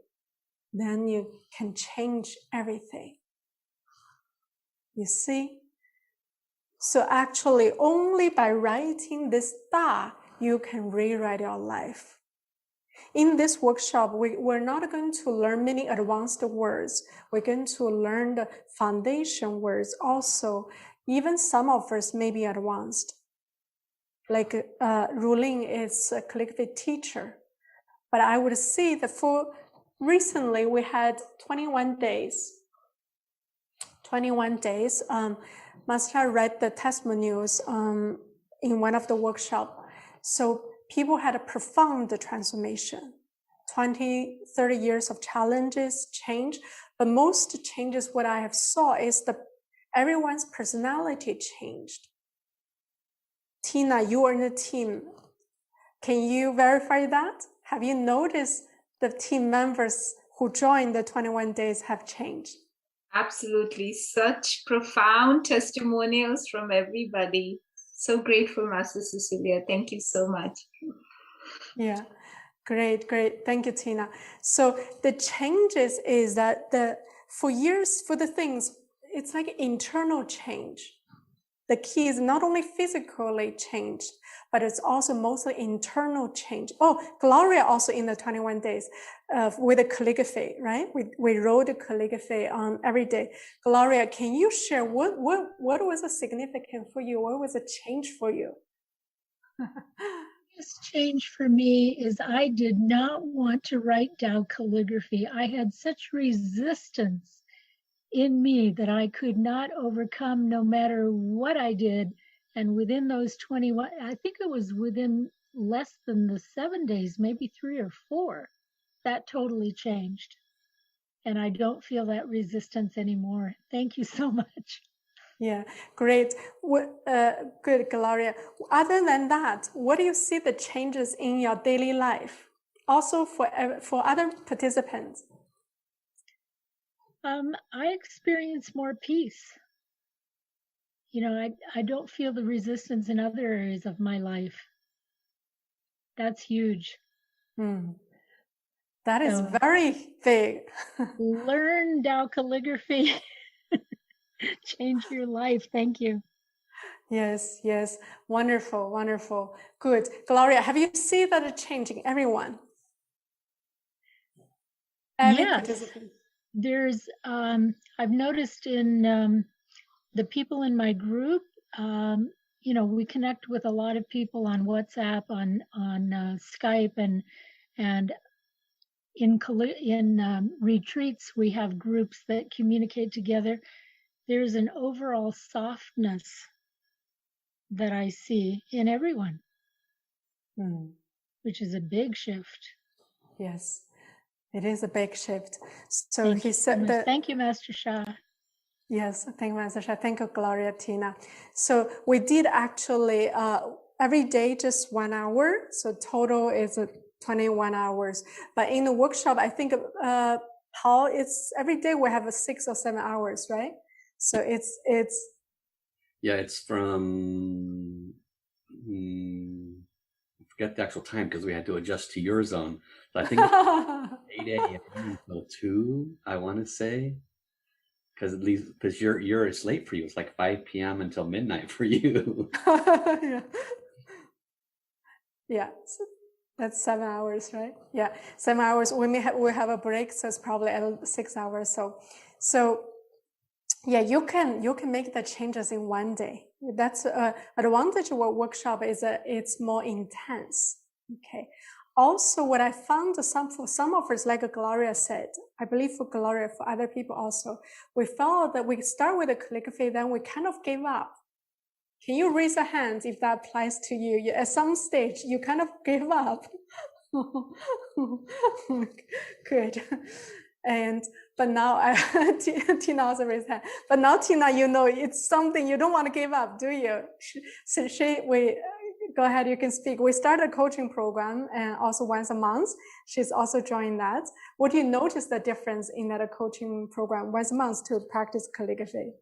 then you can change everything. You see? So actually, only by writing this Da, you can rewrite your life. In this workshop, we're not going to learn many advanced words. We're going to learn the foundation words also. Even some of us may be advanced. Like Ruling is a calligraphy teacher. But I would say that recently we had 21 days. 21 days. Master read the testimonials in one of the workshops. So people had a profound transformation. 20, 30 years of challenges, change. But most changes, what I have saw is everyone's personality changed. Tina, you are in the team. Can you verify that? Have you noticed the team members who joined the 21 days have changed? Absolutely. Such profound testimonials from everybody. So grateful, Master Cecilia. Thank you so much. Yeah, great. Thank you, Tina. So the changes is that for years, for the things, it's like internal change. The key is not only physically changed, but it's also mostly internal change. Oh, Gloria also in the 21 days with the calligraphy, right? We wrote the calligraphy on every day. Gloria, can you share what was the significant for you? What was a change for you? This change for me is I did not want to write down calligraphy. I had such resistance in me that I could not overcome no matter what I did. And within those 21, I think it was within less than the 7 days, maybe 3 or 4, that totally changed. And I don't feel that resistance anymore. Thank you so much. Yeah, great. Good, Gloria. Other than that, what do you see the changes in your daily life? Also for other participants? I experience more peace. You know, I don't feel the resistance in other areas of my life. That's huge. That is very big. Learn Dao calligraphy. Change your life. Thank you. Yes. Wonderful. Good. Gloria, have you seen that changing everyone? Every participant. There's, I've noticed in the people in my group, you know, we connect with a lot of people on WhatsApp, on Skype, and in retreats, we have groups that communicate together. There's an overall softness that I see in everyone, which is a big shift. Yes, it is a big shift. So he said that. Thank you, Master Shah. Yes, thank you, Master Shah. Thank you, Gloria, Tina. So we did actually every day just 1 hour. So total is 21 hours. But in the workshop, I think Paul, it's every day we have 6 or 7 hours, right? So it's. Yeah, it's from. I forget the actual time because we had to adjust to your zone. So I think it's 8 a.m. until 2. I want to say. Because at least it's late for you. It's like 5 p.m. until midnight for you. Yeah. So that's 7 hours, right? Yeah, 7 hours. We have a break, so it's probably 6 hours. So yeah, you can make the changes in 1 day. That's advantage of a workshop is it's more intense. Okay. Also, what I found for some of us, like Gloria said, I believe for Gloria, for other people also, we found that we start with the calligraphy, then we kind of give up. Can you raise a hand if that applies to you? At some stage, you kind of give up. Good. But now Tina also raised her hand. But now Tina, you know, it's something you don't want to give up, do you? Go ahead, you can speak. We started a coaching program and also once a month. She's also joined that. What do you notice the difference in that coaching program once a month to practice calligraphy?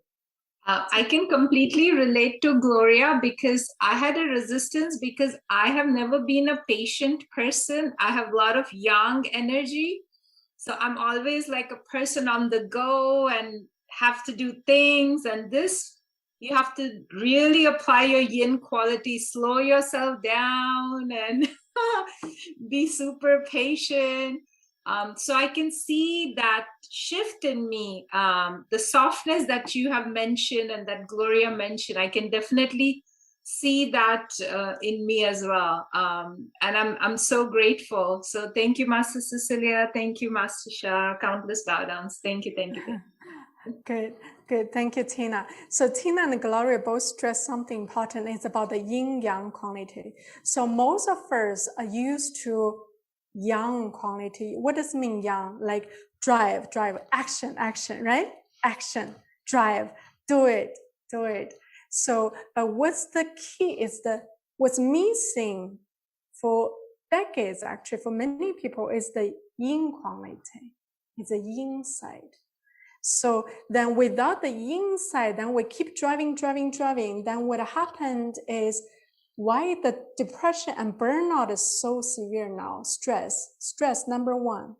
I can completely relate to Gloria because I had a resistance because I have never been a patient person. I have a lot of yang energy. So I'm always like a person on the go and have to do things. And this, you have to really apply your yin quality, slow yourself down and be super patient. So I can see that shift in me, the softness that you have mentioned and that Gloria mentioned. I can definitely see that in me as well, and I'm so grateful. So thank you, Master Cecilia. Thank you, Master Shah. Countless bow downs. Thank you. Good. Thank you, Tina. So Tina and Gloria both stress something important. It's about the yin-yang quality. So most of us are used to yang quality. What does it mean yang? Like drive, action, right? Action, drive, do it. So what's the key is what's missing for decades, actually, for many people is the yin quality. It's the yin side. So then without the yin side, then we keep driving. Then what happened is why the depression and burnout is so severe now. Stress, number one.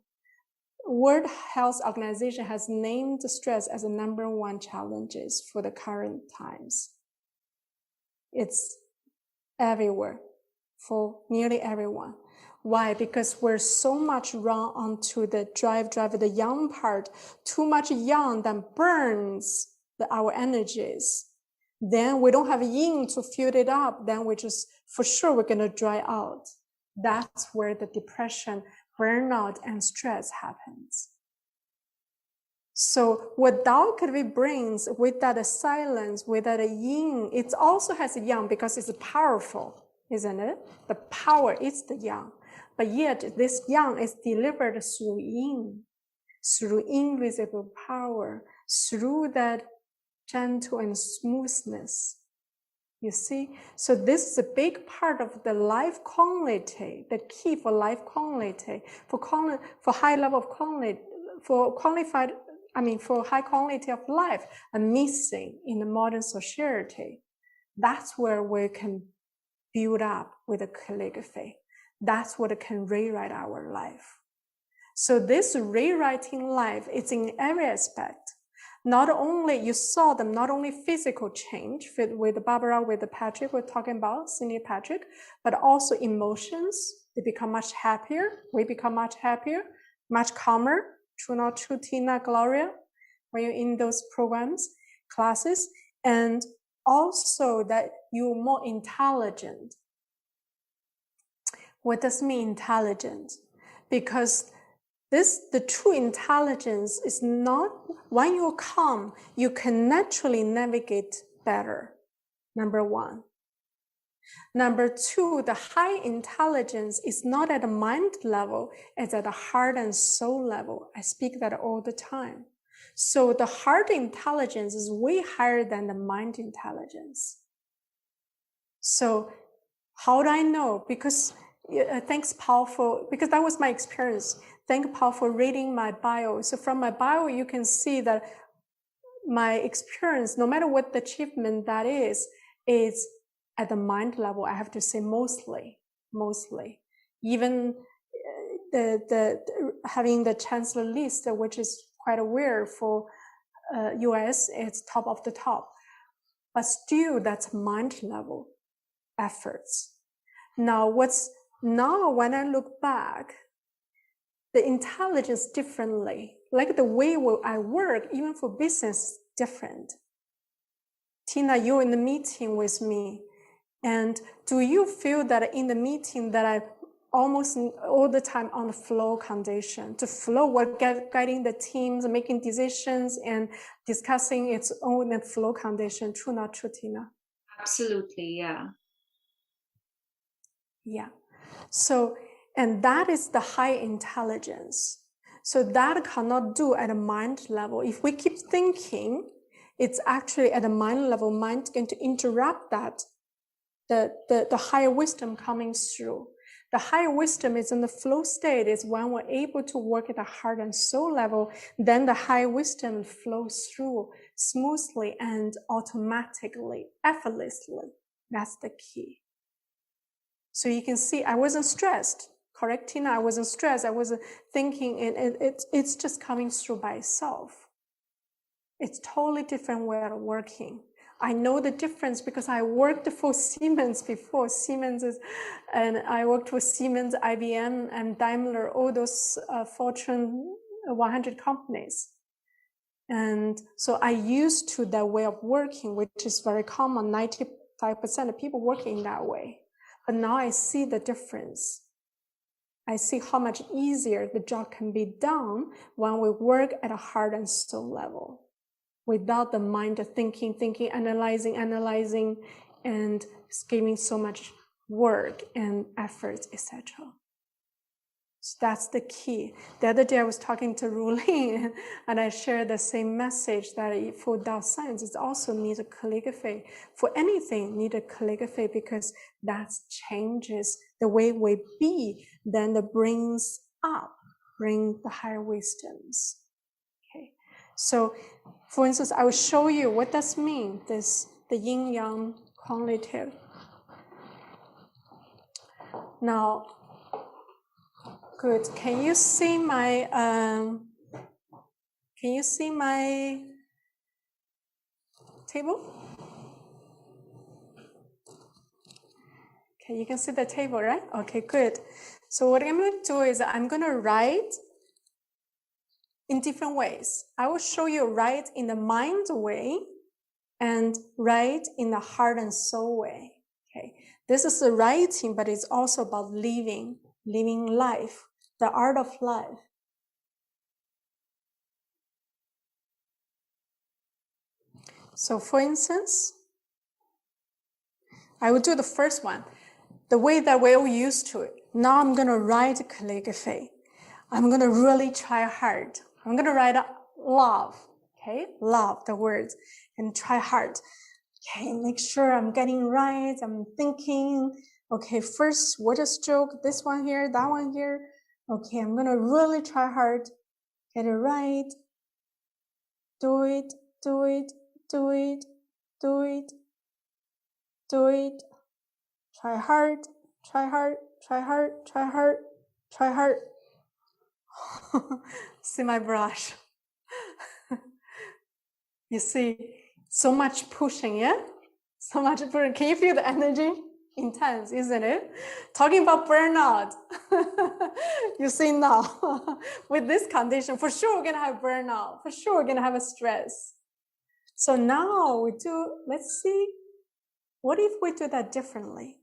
World Health Organization has named stress as the number one challenges for the current times. It's everywhere for nearly everyone. Why? Because we're so much run onto the drive, the yang part, too much yang that burns our energies. Then we don't have yin to fuel it up. Then we just, for sure, we're going to dry out. That's where the depression, burnout, and stress happens. So what Tao Kadvi brings with that silence, with that yin, it also has a yang because it's powerful, isn't it? The power is the yang. But yet this yang is delivered through invisible power, through that gentle and smoothness. You see? So this is a big part of the life quality, the key for life quality, for high level of quality, for high quality of life, and missing in the modern society. That's where we can build up with the calligraphy. That's what can rewrite our life. So this rewriting life is in every aspect. Not only, you saw them, not only physical change with Barbara, with Patrick, we're talking about, Cindy Patrick, but also emotions. They become much happier. We become much happier, much calmer. True, not true, Tina, Gloria, when you're in those programs, classes, and also that you're more intelligent. What does mean intelligent? Because the true intelligence is not, when you're calm, you can naturally navigate better, number one. Number two, the high intelligence is not at the mind level, it's at the heart and soul level. I speak that all the time. So the heart intelligence is way higher than the mind intelligence. So how do I know? Because thanks, Paul, because that was my experience. Thank Paul for reading my bio. So from my bio, you can see that my experience, no matter what the achievement that is at the mind level. I have to say mostly. Even having the chancellor list, which is quite rare for US, it's top of the top. But still, that's mind level efforts. Now, when I look back, the intelligence differently, like the way I work, even for business, different. Tina, you're in the meeting with me. And do you feel that in the meeting that I almost all the time on the flow condition, to flow, what guiding the teams, making decisions and discussing its own flow condition? True, not true, Tina? Absolutely, yeah. Yeah. So, and that is the high intelligence. So that cannot do at a mind level. If we keep thinking, it's actually at a mind level, mind going to interrupt that, the higher wisdom coming through. The higher wisdom is in the flow state, is when we're able to work at the heart and soul level, then the higher wisdom flows through smoothly and automatically, effortlessly. That's the key. So you can see I wasn't stressed, correct, Tina? I wasn't stressed. I wasn't thinking, it's just coming through by itself. It's totally different way of working. I know the difference because I worked for Siemens before. And I worked with Siemens, IBM, and Daimler, all those Fortune 100 companies. And so I used to that way of working, which is very common. 95% of people working that way. But now I see the difference. I see how much easier the job can be done when we work at a heart and soul level, without the mind of thinking, analyzing, and giving so much work and effort, etc. So that's the key. The other day I was talking to Rulin and I shared the same message that for Dao science, it also needs a calligraphy. For anything, need a calligraphy because that changes the way we be, then that brings up bring the higher wisdoms. Okay, so for instance, I will show you what does mean this the yin yang qualitative. Now, good. Can you see my table? Okay, you can see the table, right? Okay, good. So what I'm going to do is I'm going to write in different ways. I will show you write in the mind way and write in the heart and soul way. Okay, this is the writing, but it's also about living life, the art of life. So for instance, I will do the first one, the way that we're all used to it. Now I'm going to write calligraphy. I'm going to really try hard. I'm going to write love, okay? Love, the words, and try hard. Okay, make sure I'm getting right. I'm thinking, okay, first, what a stroke, this one here, that one here. Okay, I'm going to really try hard, get it right. Do it, do it, do it, do it, do it. Try hard, try hard, try hard, try hard, try hard. See my brush. You see, so much pushing, yeah? So much pushing. Can you feel the energy? Intense, isn't it? Talking about burnout. You see now, with this condition, for sure we're going to have burnout. For sure we're going to have a stress. So now we do, let's see, what if we do that differently?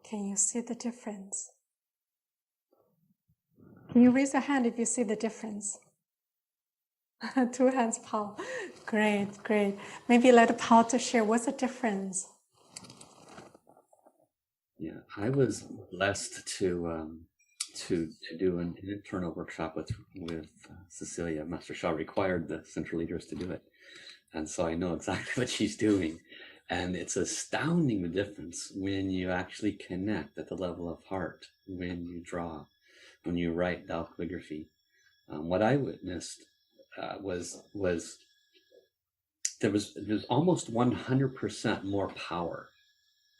Can you see the difference? Can you raise your hand if you see the difference? 2 hands, Paul. Great, great. Maybe let Paul to share what's the difference. Yeah, I was blessed to do an internal workshop with Cecilia. Master Shah required the central leaders to do it, and so I know exactly what she's doing. And it's astounding the difference when you actually connect at the level of heart, when you draw, when you write Dao calligraphy. What I witnessed was there was almost 100% more power.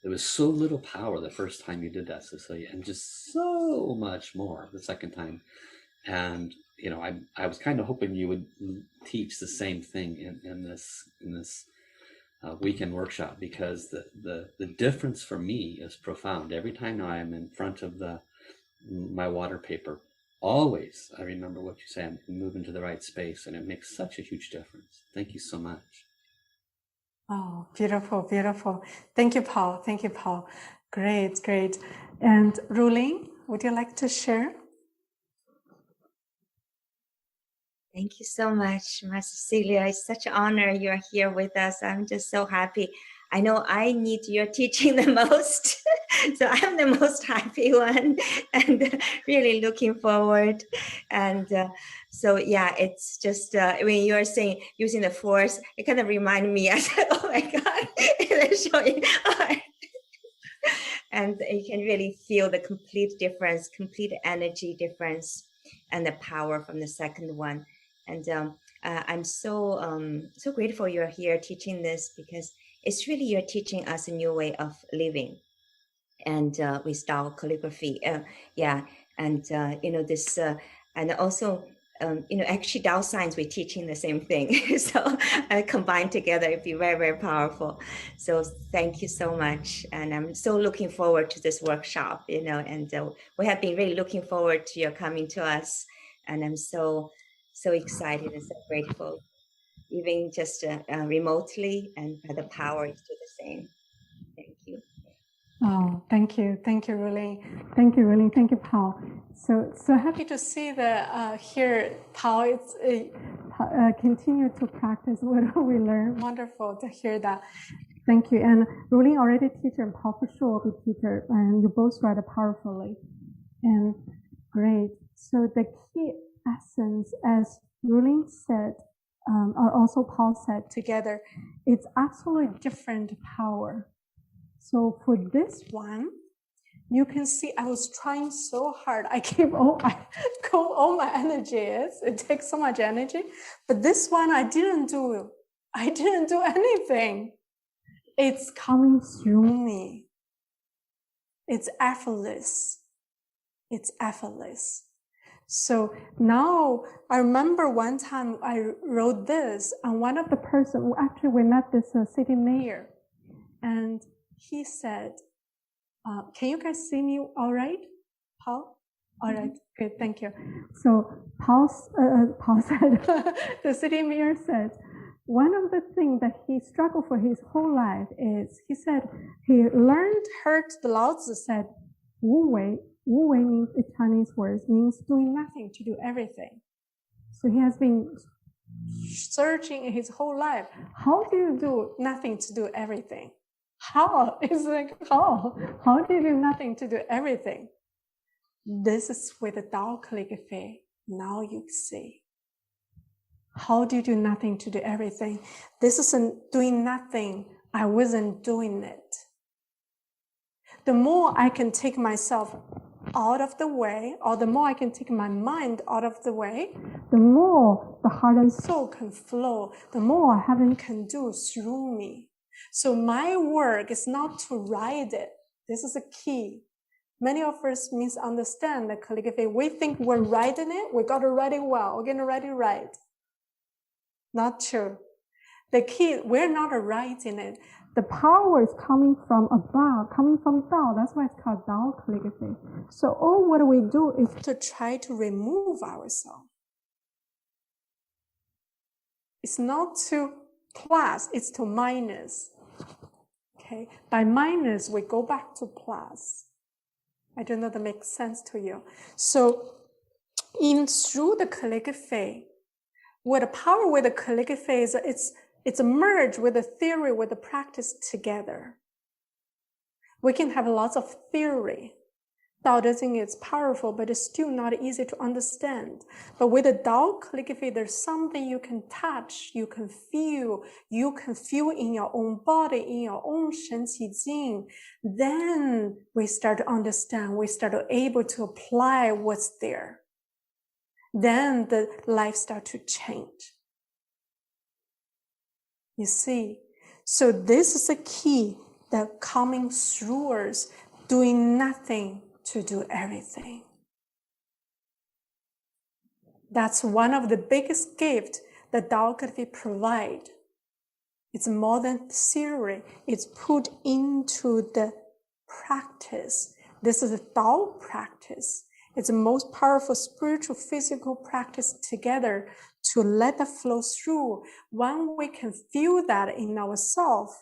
There was so little power the first time you did that, Cecilia, and just so much more the second time. And you know, I was kind of hoping you would teach the same thing in this weekend workshop, because the difference for me is profound. Every time I am in front of my water paper, always I remember what you say. I'm moving to the right space, and it makes such a huge difference. Thank you so much. Oh, beautiful, beautiful. Thank you, Paul. Thank you, Paul. Great, great. And Ruling, would you like to share? Thank you so much, Master Cecilia. It's such an honor you're here with us. I'm just so happy. I know I need your teaching the most, so I'm the most happy one, and really looking forward. And so, yeah, it's just when you're saying using the force, it kind of reminded me. I said, "Oh my God, it's showing art," and you can really feel the complete difference, complete energy difference, and the power from the second one. And I'm so grateful you're here teaching this, because it's really you're teaching us a new way of living, and with Dao calligraphy. Yeah, and this, and also actually Dao signs we're teaching the same thing. So combined together, it'd be very, very powerful. So thank you so much, and I'm so looking forward to this workshop. And we have been really looking forward to your coming to us, and I'm so excited and so grateful, even just remotely, and the power is still the same. Thank you. Oh, thank you, Ruling. Thank you, Ruling. Thank you, Paul. So happy to see that here, Paul. It's continue to practice what we learn. Wonderful to hear that. Thank you. And Ruling already teacher, and Paul for sure will be teacher, and you both write powerfully. And great. So the key essence, as Ruling said, also Paul said together, it's absolutely different power. So for this one, you can see I was trying so hard. I gave all my energy. It takes so much energy. But this one, I didn't do anything. It's coming through me. It's effortless. It's effortless. So now I remember one time I wrote this, and one of the person, actually we met this city mayor, and he said, can you guys see me all right, Paul? All right, good, thank you. So Paul said, the city mayor said, one of the things that he struggled for his whole life is, he said, he heard the Lao Tzu said, Wu Wei means a Chinese word, means doing nothing to do everything. So he has been searching his whole life. How do you do nothing to do everything? How? It's like, how? How do you do nothing to do everything? This is with the Dao calligraphy. Now you see. How do you do nothing to do everything? This isn't doing nothing. I wasn't doing it. The more I can take myself out of the way, or the more I can take my mind out of the way, the more the heart and soul can flow, the more heaven can do through me. So my work is not to write it. This is a key. Many of us misunderstand the calligraphy. We think we're writing it. We got to write it well. We're going to write it right. Not true. The key, we're not writing it. The power is coming from above, coming from Dao. That's why it's called Dao calligraphy. So all what we do is to try to remove ourselves. It's not to plus, it's to minus. Okay, by minus, we go back to plus. I don't know if that makes sense to you. So through the calligraphy, what the power with the calligraphy is, it's merged with the theory, with the practice together. We can have lots of theory. Dao doesn't think it's powerful, but it's still not easy to understand. But with the Dao calligraphy, there's something you can touch, you can feel in your own body, in your own Shen Qi Jing. Then we start to understand, we start to able to apply what's there. Then the life starts to change. You see? So this is the key that coming through us, doing nothing to do everything. That's one of the biggest gifts that Dao calligraphy provides. It's more than theory. It's put into the practice. This is a Dao practice. It's the most powerful spiritual, physical practice together to let that flow through. When we can feel that in ourselves,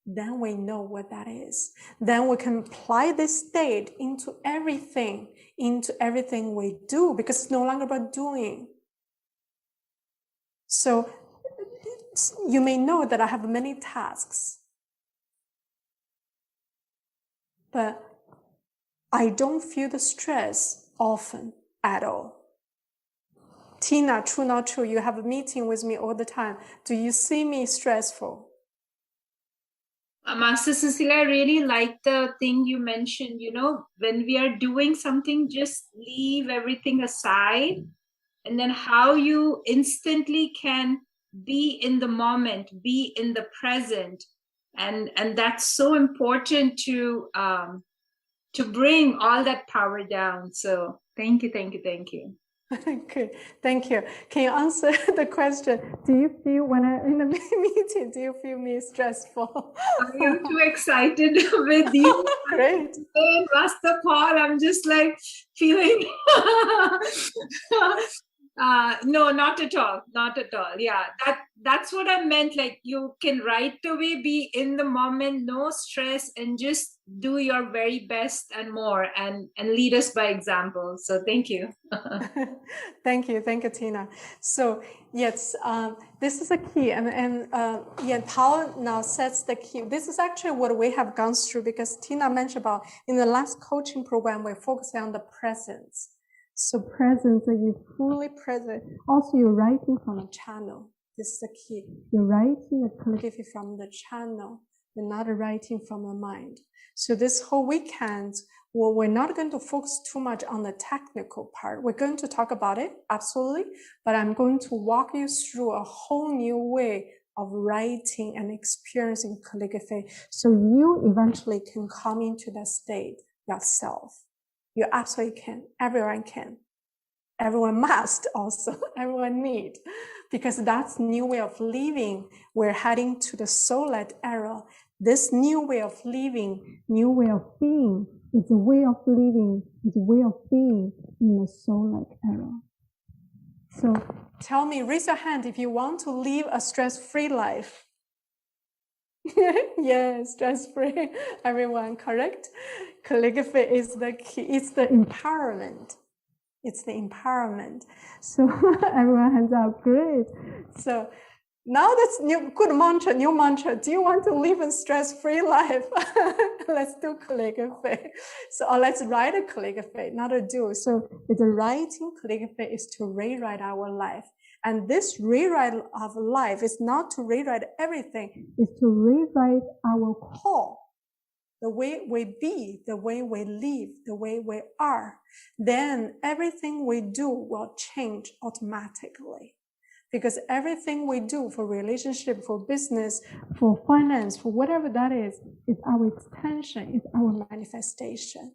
then we know what that is. Then we can apply this state into everything we do, because it's no longer about doing. So you may know that I have many tasks, but I don't feel the stress often at all. Tina, true, not true, you have a meeting with me all the time. Do you see me stressful? Master Cecilia, I really like the thing you mentioned, when we are doing something, just leave everything aside and then how you instantly can be in the moment, be in the present. And that's so important to bring all that power down. So thank you. Good, thank you. Can you answer the question? Do you feel when I'm in a meeting, do you feel me stressful? I am too excited with you. Great. And Master Paul, I'm just like feeling, no, not at all. Yeah, that's what I meant. Like, you can right away be in the moment, no stress, and just do your very best and more, and lead us by example. So thank you. Thank you, Tina. So yes, this is a key, and Paul now sets the key. This is actually what we have gone through, because Tina mentioned about in the last coaching program, we're focusing on the presence. So presence, that you're fully present. Also, you're writing from a channel. This is the key. You're writing the calligraphy from the channel. You're not writing from the mind. So this whole weekend, well, we're not going to focus too much on the technical part. We're going to talk about it, absolutely, but I'm going to walk you through a whole new way of writing and experiencing calligraphy, so you eventually can come into that state yourself. You absolutely can. Everyone can. Everyone must also. Everyone need. Because that's new way of living. We're heading to the soul-led era. This new way of living, new way of being, is a way of living, is a way of being in the soul-led era. So tell me, raise your hand if you want to live a stress-free life. Yes, stress-free. Everyone, correct? Calligraphy is the key. It's the empowerment. It's the empowerment. So everyone hands up. Great. So now that's new mantra. Do you want to live a stress-free life? Let's do calligraphy. So let's write a calligraphy, not a do. So the writing calligraphy is to rewrite our life. And this rewrite of life is not to rewrite everything, it's to rewrite our core. The way we be, the way we live, the way we are. Then everything we do will change automatically. Because everything we do for relationship, for business, for finance, for whatever that is our extension, is our manifestation.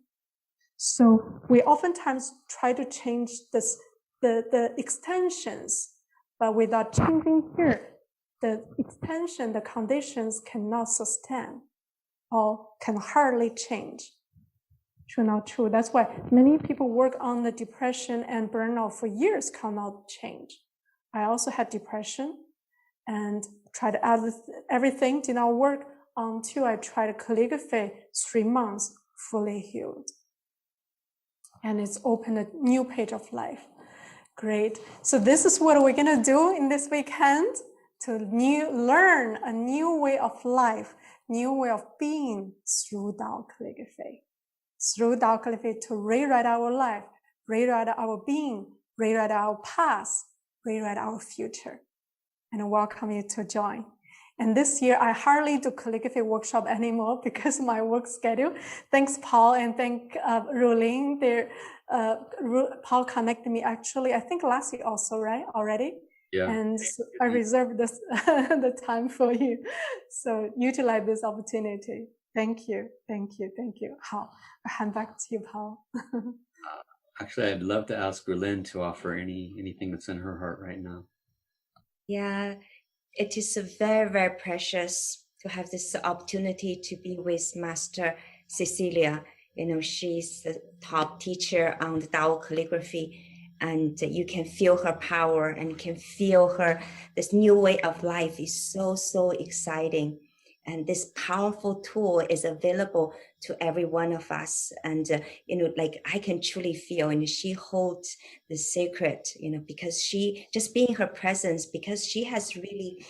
So we oftentimes try to change this, the extensions, but without changing here, the extension, the conditions cannot sustain or can hardly change. True, not true. That's why many people work on the depression and burnout for years cannot change. I also had depression and tried everything, did not work until I tried calligraphy, 3 months, fully healed. And it's opened a new page of life. Great. So this is what we're going to do in this weekend, to learn a new way of life, new way of being through Dao calligraphy. Through Dao calligraphy to rewrite our life, rewrite our being, rewrite our past, rewrite our future. And I welcome you to join. And this year, I hardly do calligraphy workshop anymore because of my work schedule. Thanks, Paul, and thank Rolin. Paul connected me actually, I think last year also, right? Already? Yeah. And so I reserved this the time for you. So utilize this opportunity. Thank you. I'll hand back to you, Paul. Actually, I'd love to ask Rolin to offer anything that's in her heart right now. Yeah, it is very, very precious to have this opportunity to be with Master Cecilia. You know, she's the top teacher on the Dao calligraphy, and you can feel her power and can feel her, this new way of life is so, so exciting. And this powerful tool is available to every one of us. And, you know, like I can truly feel, and she holds the secret, you know, because she just being her presence, because she has really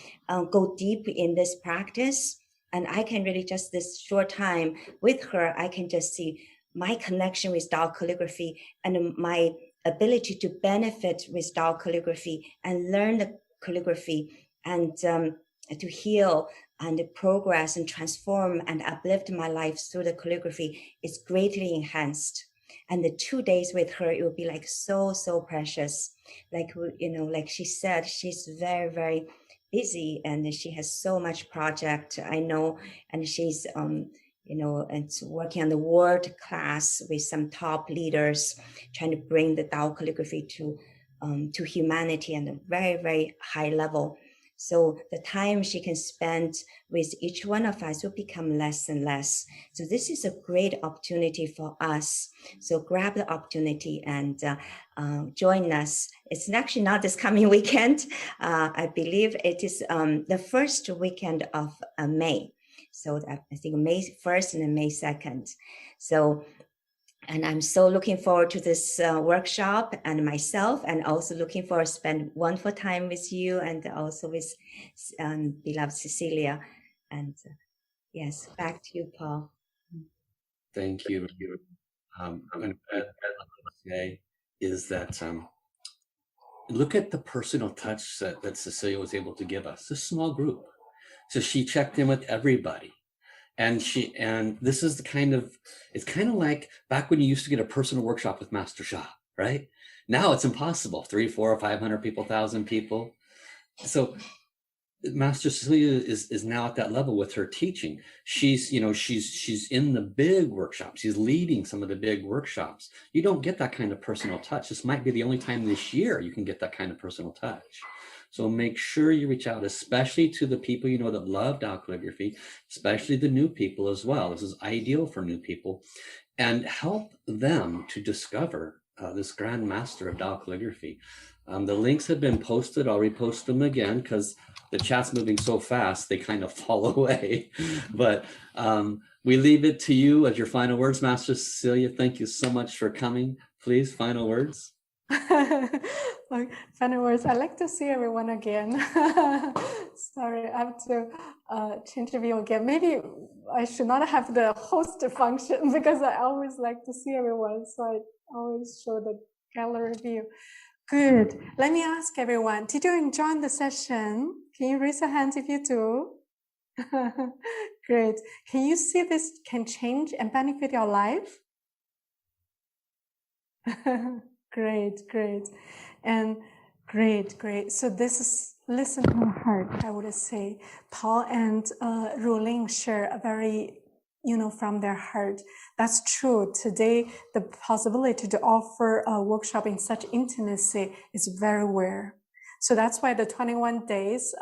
go deep in this practice. And I can really just this short time with her, I can just see my connection with Dao calligraphy and my ability to benefit with Dao calligraphy and learn the calligraphy and to heal and progress and transform and uplift my life through the calligraphy is greatly enhanced. And the 2 days with her, it will be like so precious. Like, like she said, she's very, very busy and she has so much project, I know. And she's, and working on the world class with some top leaders, trying to bring the Tao calligraphy to humanity at a very, very high level. So the time she can spend with each one of us will become less and less. So this is a great opportunity for us. So grab the opportunity and join us. It's actually not this coming weekend. I believe it is the first weekend of May. So I think May 1st and then May 2nd. So, and I'm so looking forward to this workshop and myself, and also looking forward to spend wonderful time with you and also with beloved Cecilia. And yes, back to you, Paul. Thank you. I'm going to say is that look at the personal touch that Cecilia was able to give us. A small group. So she checked in with everybody. And this is it's kind of like back when you used to get a personal workshop with Master Sha, right? Now it's impossible. 300, 400, or 500 people, 1,000 people. So Master Cecilia is now at that level with her teaching. She's in the big workshops. She's leading some of the big workshops. You don't get that kind of personal touch. This might be the only time this year you can get that kind of personal touch. So make sure you reach out, especially to the people that love Tao calligraphy, especially the new people as well. This is ideal for new people, and help them to discover this grand master of Tao calligraphy. The links have been posted. I'll repost them again because the chat's moving so fast, they kind of fall away. But we leave it to you as your final words, Master Cecilia. Thank you so much for coming. Please, final words. Final words. I'd like to see everyone again. Sorry, I have to change the view again. Maybe I should not have the host function because I always like to see everyone. So I always show the gallery view. Good. Let me ask everyone, did you enjoy the session? Can you raise your hands if you do? Great. Can you see this can change and benefit your life? Great. And great. So this is listen to your heart, I would say. Paul and Ruling share a very, from their heart. That's true. Today, the possibility to offer a workshop in such intimacy is very rare. So that's why the 21 days,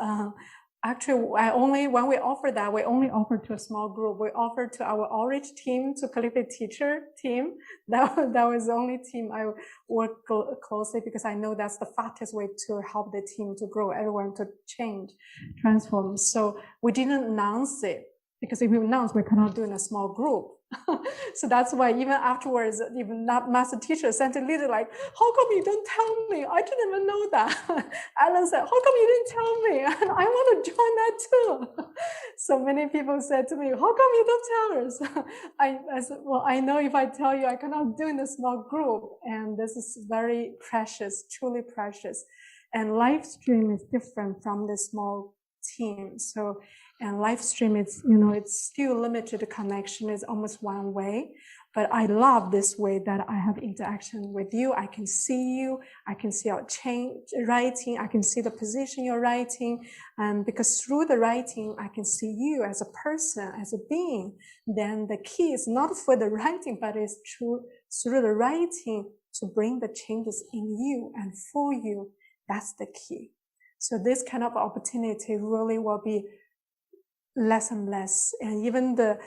actually, when we offer that, we only offer to a small group. We offer to our Orange team, to calligraphy teacher team. That was the only team I work closely because I know that's the fastest way to help the team to grow, everyone to change, transform. So we didn't announce it because if we announce, we cannot do in a small group. So that's why even afterwards, even not master teacher sent a letter like, how come you don't tell me? I didn't even know that. Alan said, how come you didn't tell me? And I want to join that too. So many people said to me, how come you don't tell us? I said, well, I know if I tell you, I cannot do in a small group. And this is very precious, truly precious. And live stream is different from the small team. So, and live stream, it's still limited connection. It's almost one way, but I love this way that I have interaction with you. I can see you. I can see your writing. I can see the position you're writing. And because through the writing, I can see you as a person, as a being. Then the key is not for the writing, but it's through the writing to bring the changes in you and for you. That's the key. So this kind of opportunity really will be less and less. And even the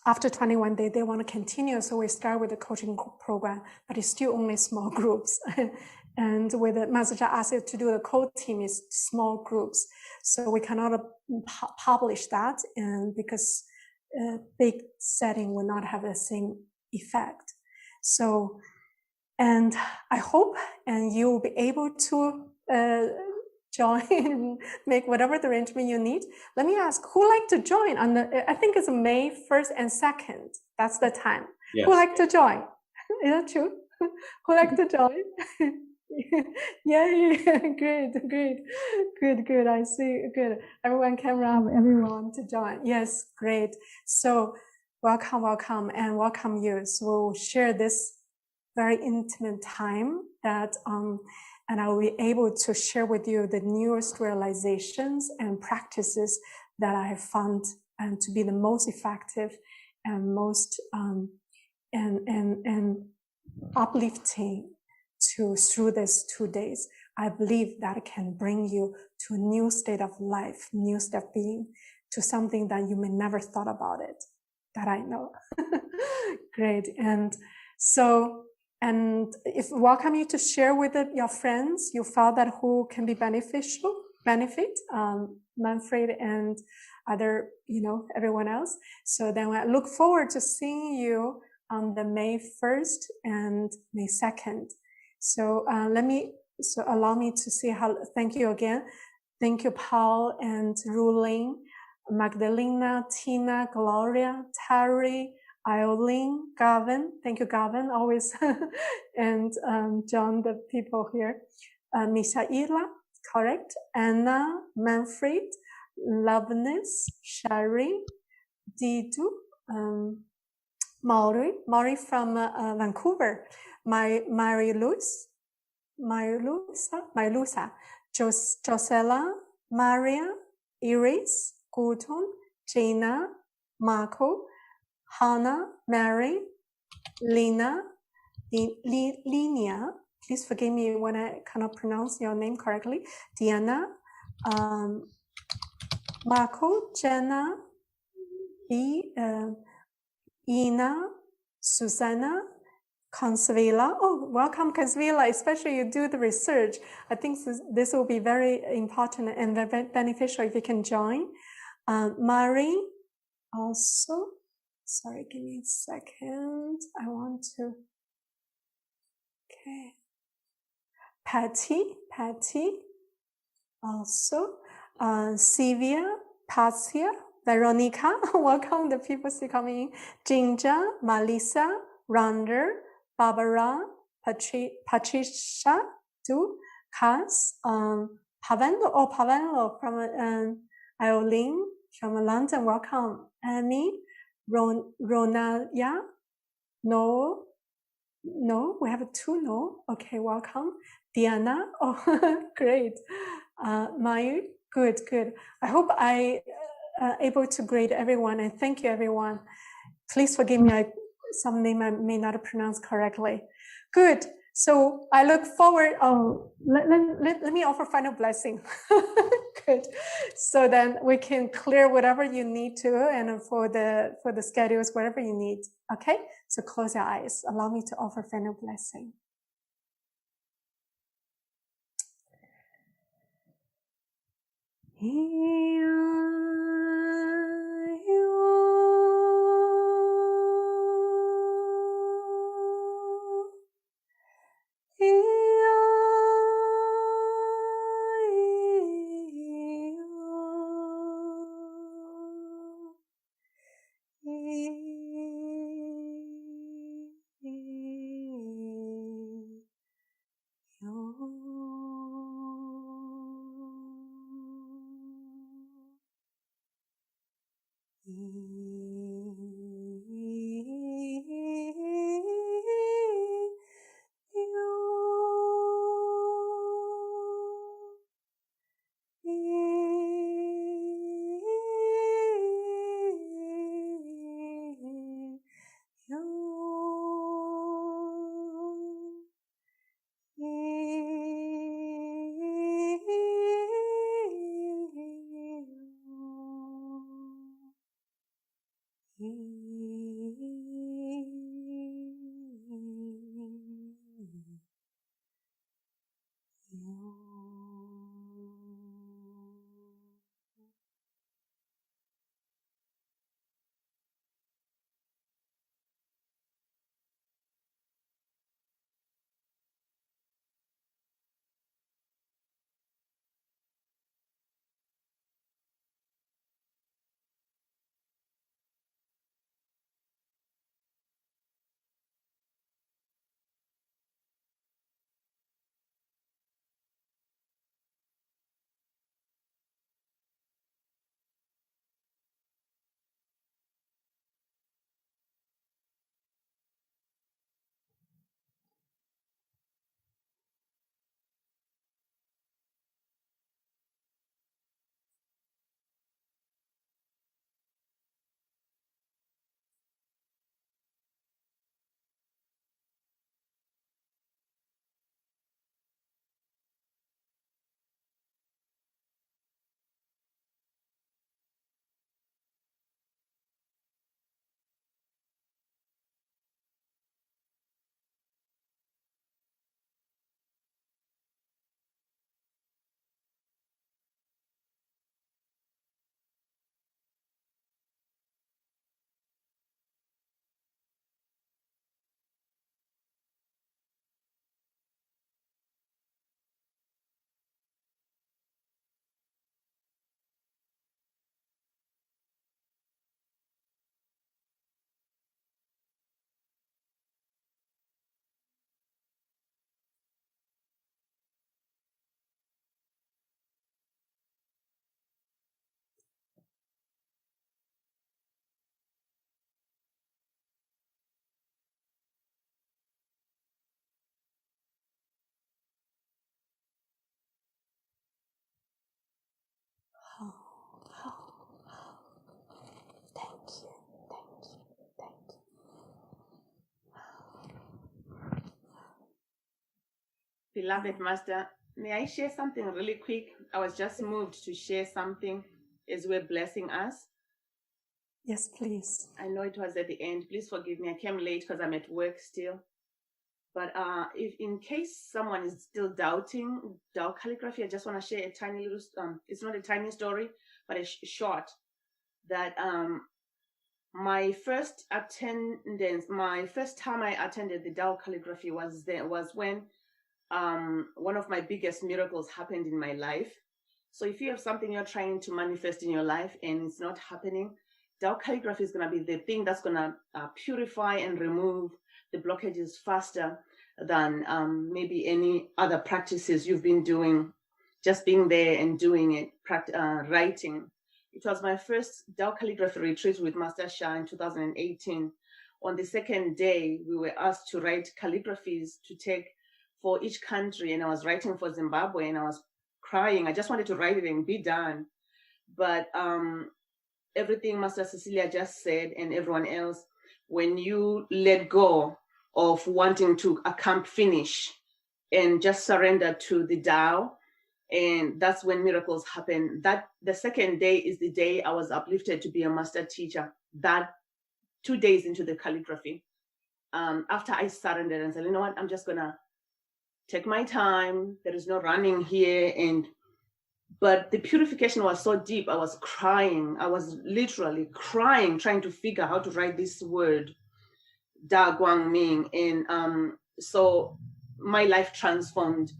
after 21 days, they want to continue. So we start with the coaching program, but it's still only small groups. And with the Master asked us to do the co-team is small groups. So we cannot publish that, and because big setting will not have the same effect. So, and I hope, and you will be able to join, make whatever the arrangement you need. Let me ask, who like to join on the, I think it's May 1st and 2nd. That's the time. Yes. Who like to join? Is that true? Who like to join? Yay, good. I see, good. Everyone can run, everyone to join. Yes, great. So welcome, and welcome you. So we'll share this very intimate time that, and I will be able to share with you the newest realizations and practices that I have found and to be the most effective and most and uplifting through these 2 days. I believe that can bring you to a new state of life, new state of being, to something that you may never thought about it, that I know. Great. And so, and if welcome you to share with your friends, you felt that who can be benefit, Manfred and other, everyone else. So then I look forward to seeing you on the May 1st and May 2nd. So allow me to see thank you again. Thank you, Paul and Ruling, Magdalena, Tina, Gloria, Terry, Eileen, Gavin. Thank you, Gavin, always. And John, the people here. Michaela, correct. Anna, Manfred, Loveness, Sherry, Didu, Maury from Vancouver, Marie-Luisa, Josella, Maria, Iris, Gutun, Gina, Marco, Hannah, Mary, Lina, Linia, please forgive me when I cannot pronounce your name correctly, Diana, Marco, Jenna, Ina, Susanna, Consuela. Oh, welcome, Consuela, especially you do the research. I think this will be very important and very beneficial if you can join. Marie, also, sorry, give me a second. I want to, okay. Patty, also. Sylvia, Patia, Veronica, welcome the people still coming in. Ginger, Melissa, Rhonda, Barbara, Patricia, Cass, Pavenlo from Eileen from London, welcome. Amy, Ronalia, no, we have 2 no. Okay, welcome. Diana, oh, great. Mayu, good. I hope I able to grade everyone, and thank you, everyone. Please forgive me, some name I may not pronounce correctly. Good. So I look forward. Let me offer final blessing. Good. So then we can clear whatever you need to, and for the schedules, whatever you need. Okay. So close your eyes. Allow me to offer final blessing. Beloved Master, may I share something really quick? I was just moved to share something as we're blessing us. Yes, please. I know it was at the end. Please forgive me. I came late because I'm at work still. But if in case someone is still doubting Dao calligraphy, I just want to share a tiny little, it's not a tiny story, but a short, that my first time I attended the Dao calligraphy was when one of my biggest miracles happened in my life. So if you have something you're trying to manifest in your life and it's not happening, Dao calligraphy is going to be the thing that's going to purify and remove the blockages faster than maybe any other practices you've been doing, just being there and doing it, writing. It was my first Dao calligraphy retreat with Master Sha in 2018. On the second day, we were asked to write calligraphies to take for each country, and I was writing for Zimbabwe, and I was crying. I just wanted to write it and be done. But everything Master Cecilia just said and everyone else, when you let go of wanting to finish and just surrender to the Tao, and that's when miracles happen. That the second day is the day I was uplifted to be a master teacher. That 2 days into the calligraphy, after I surrendered and said, you know what, I'm just gonna take my time. There is no running here. But the purification was so deep. I was crying. I was literally crying, trying to figure out how to write this word, Da Guang Ming. And so my life transformed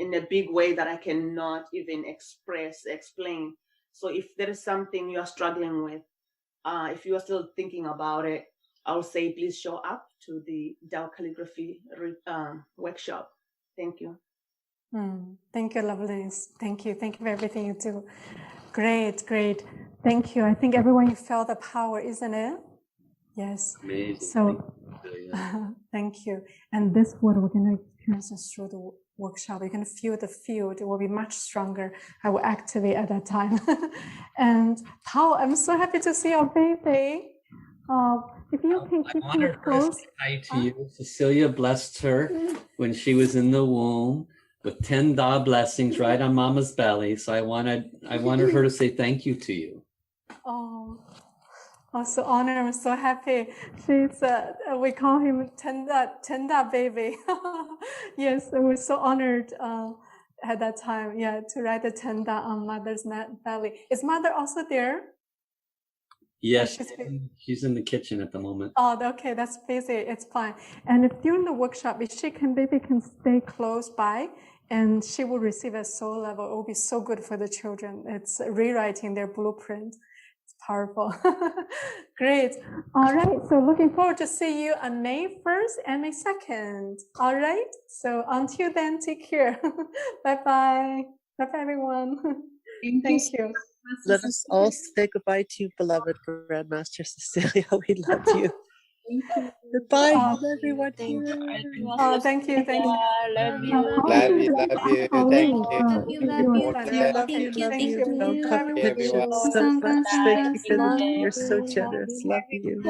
in a big way that I cannot even explain. So if there is something you are struggling with, if you are still thinking about it, I'll say, please show up to the Dao calligraphy workshop. Thank you. Thank you, Loveliness. Thank you. Thank you for everything you do. Great, great. Thank you. I think everyone, you felt the power, isn't it? Yes. Amazing. So, thank you. And this word, we're going to experience through the workshop. You're going to feel the field. It will be much stronger. I will activate at that time. And Paul, I'm so happy to see your baby. If you can keep your close. Hi to you. Cecilia blessed her when she was in the womb with 10 Da blessings right on Mama's belly. So I wanted her to say thank you to you. Oh, so honored. I'm so happy. She's we call him Tenda baby. Yes, we're so honored at that time. Yeah, to write the Tenda on Mother's belly. Is Mother also there? Yes, she's in the kitchen at the moment. Oh, okay, that's busy. It's fine. And if during the workshop, if baby can stay close by, and she will receive a soul level, it will be so good for the children. It's rewriting their blueprint. It's powerful. Great. All right. So looking forward to see you on May 1st and May 2nd. All right. So until then, take care. Bye-bye. Bye-bye, everyone. Thank you. Let us all say goodbye to you, beloved Grandmaster Cecilia. We love you. Goodbye, everyone. Thank you. Thank you. Thank you. Love you. Love you. Love you. Thank you. Love you. Thank you so much. Thank you. You're so generous. Love you.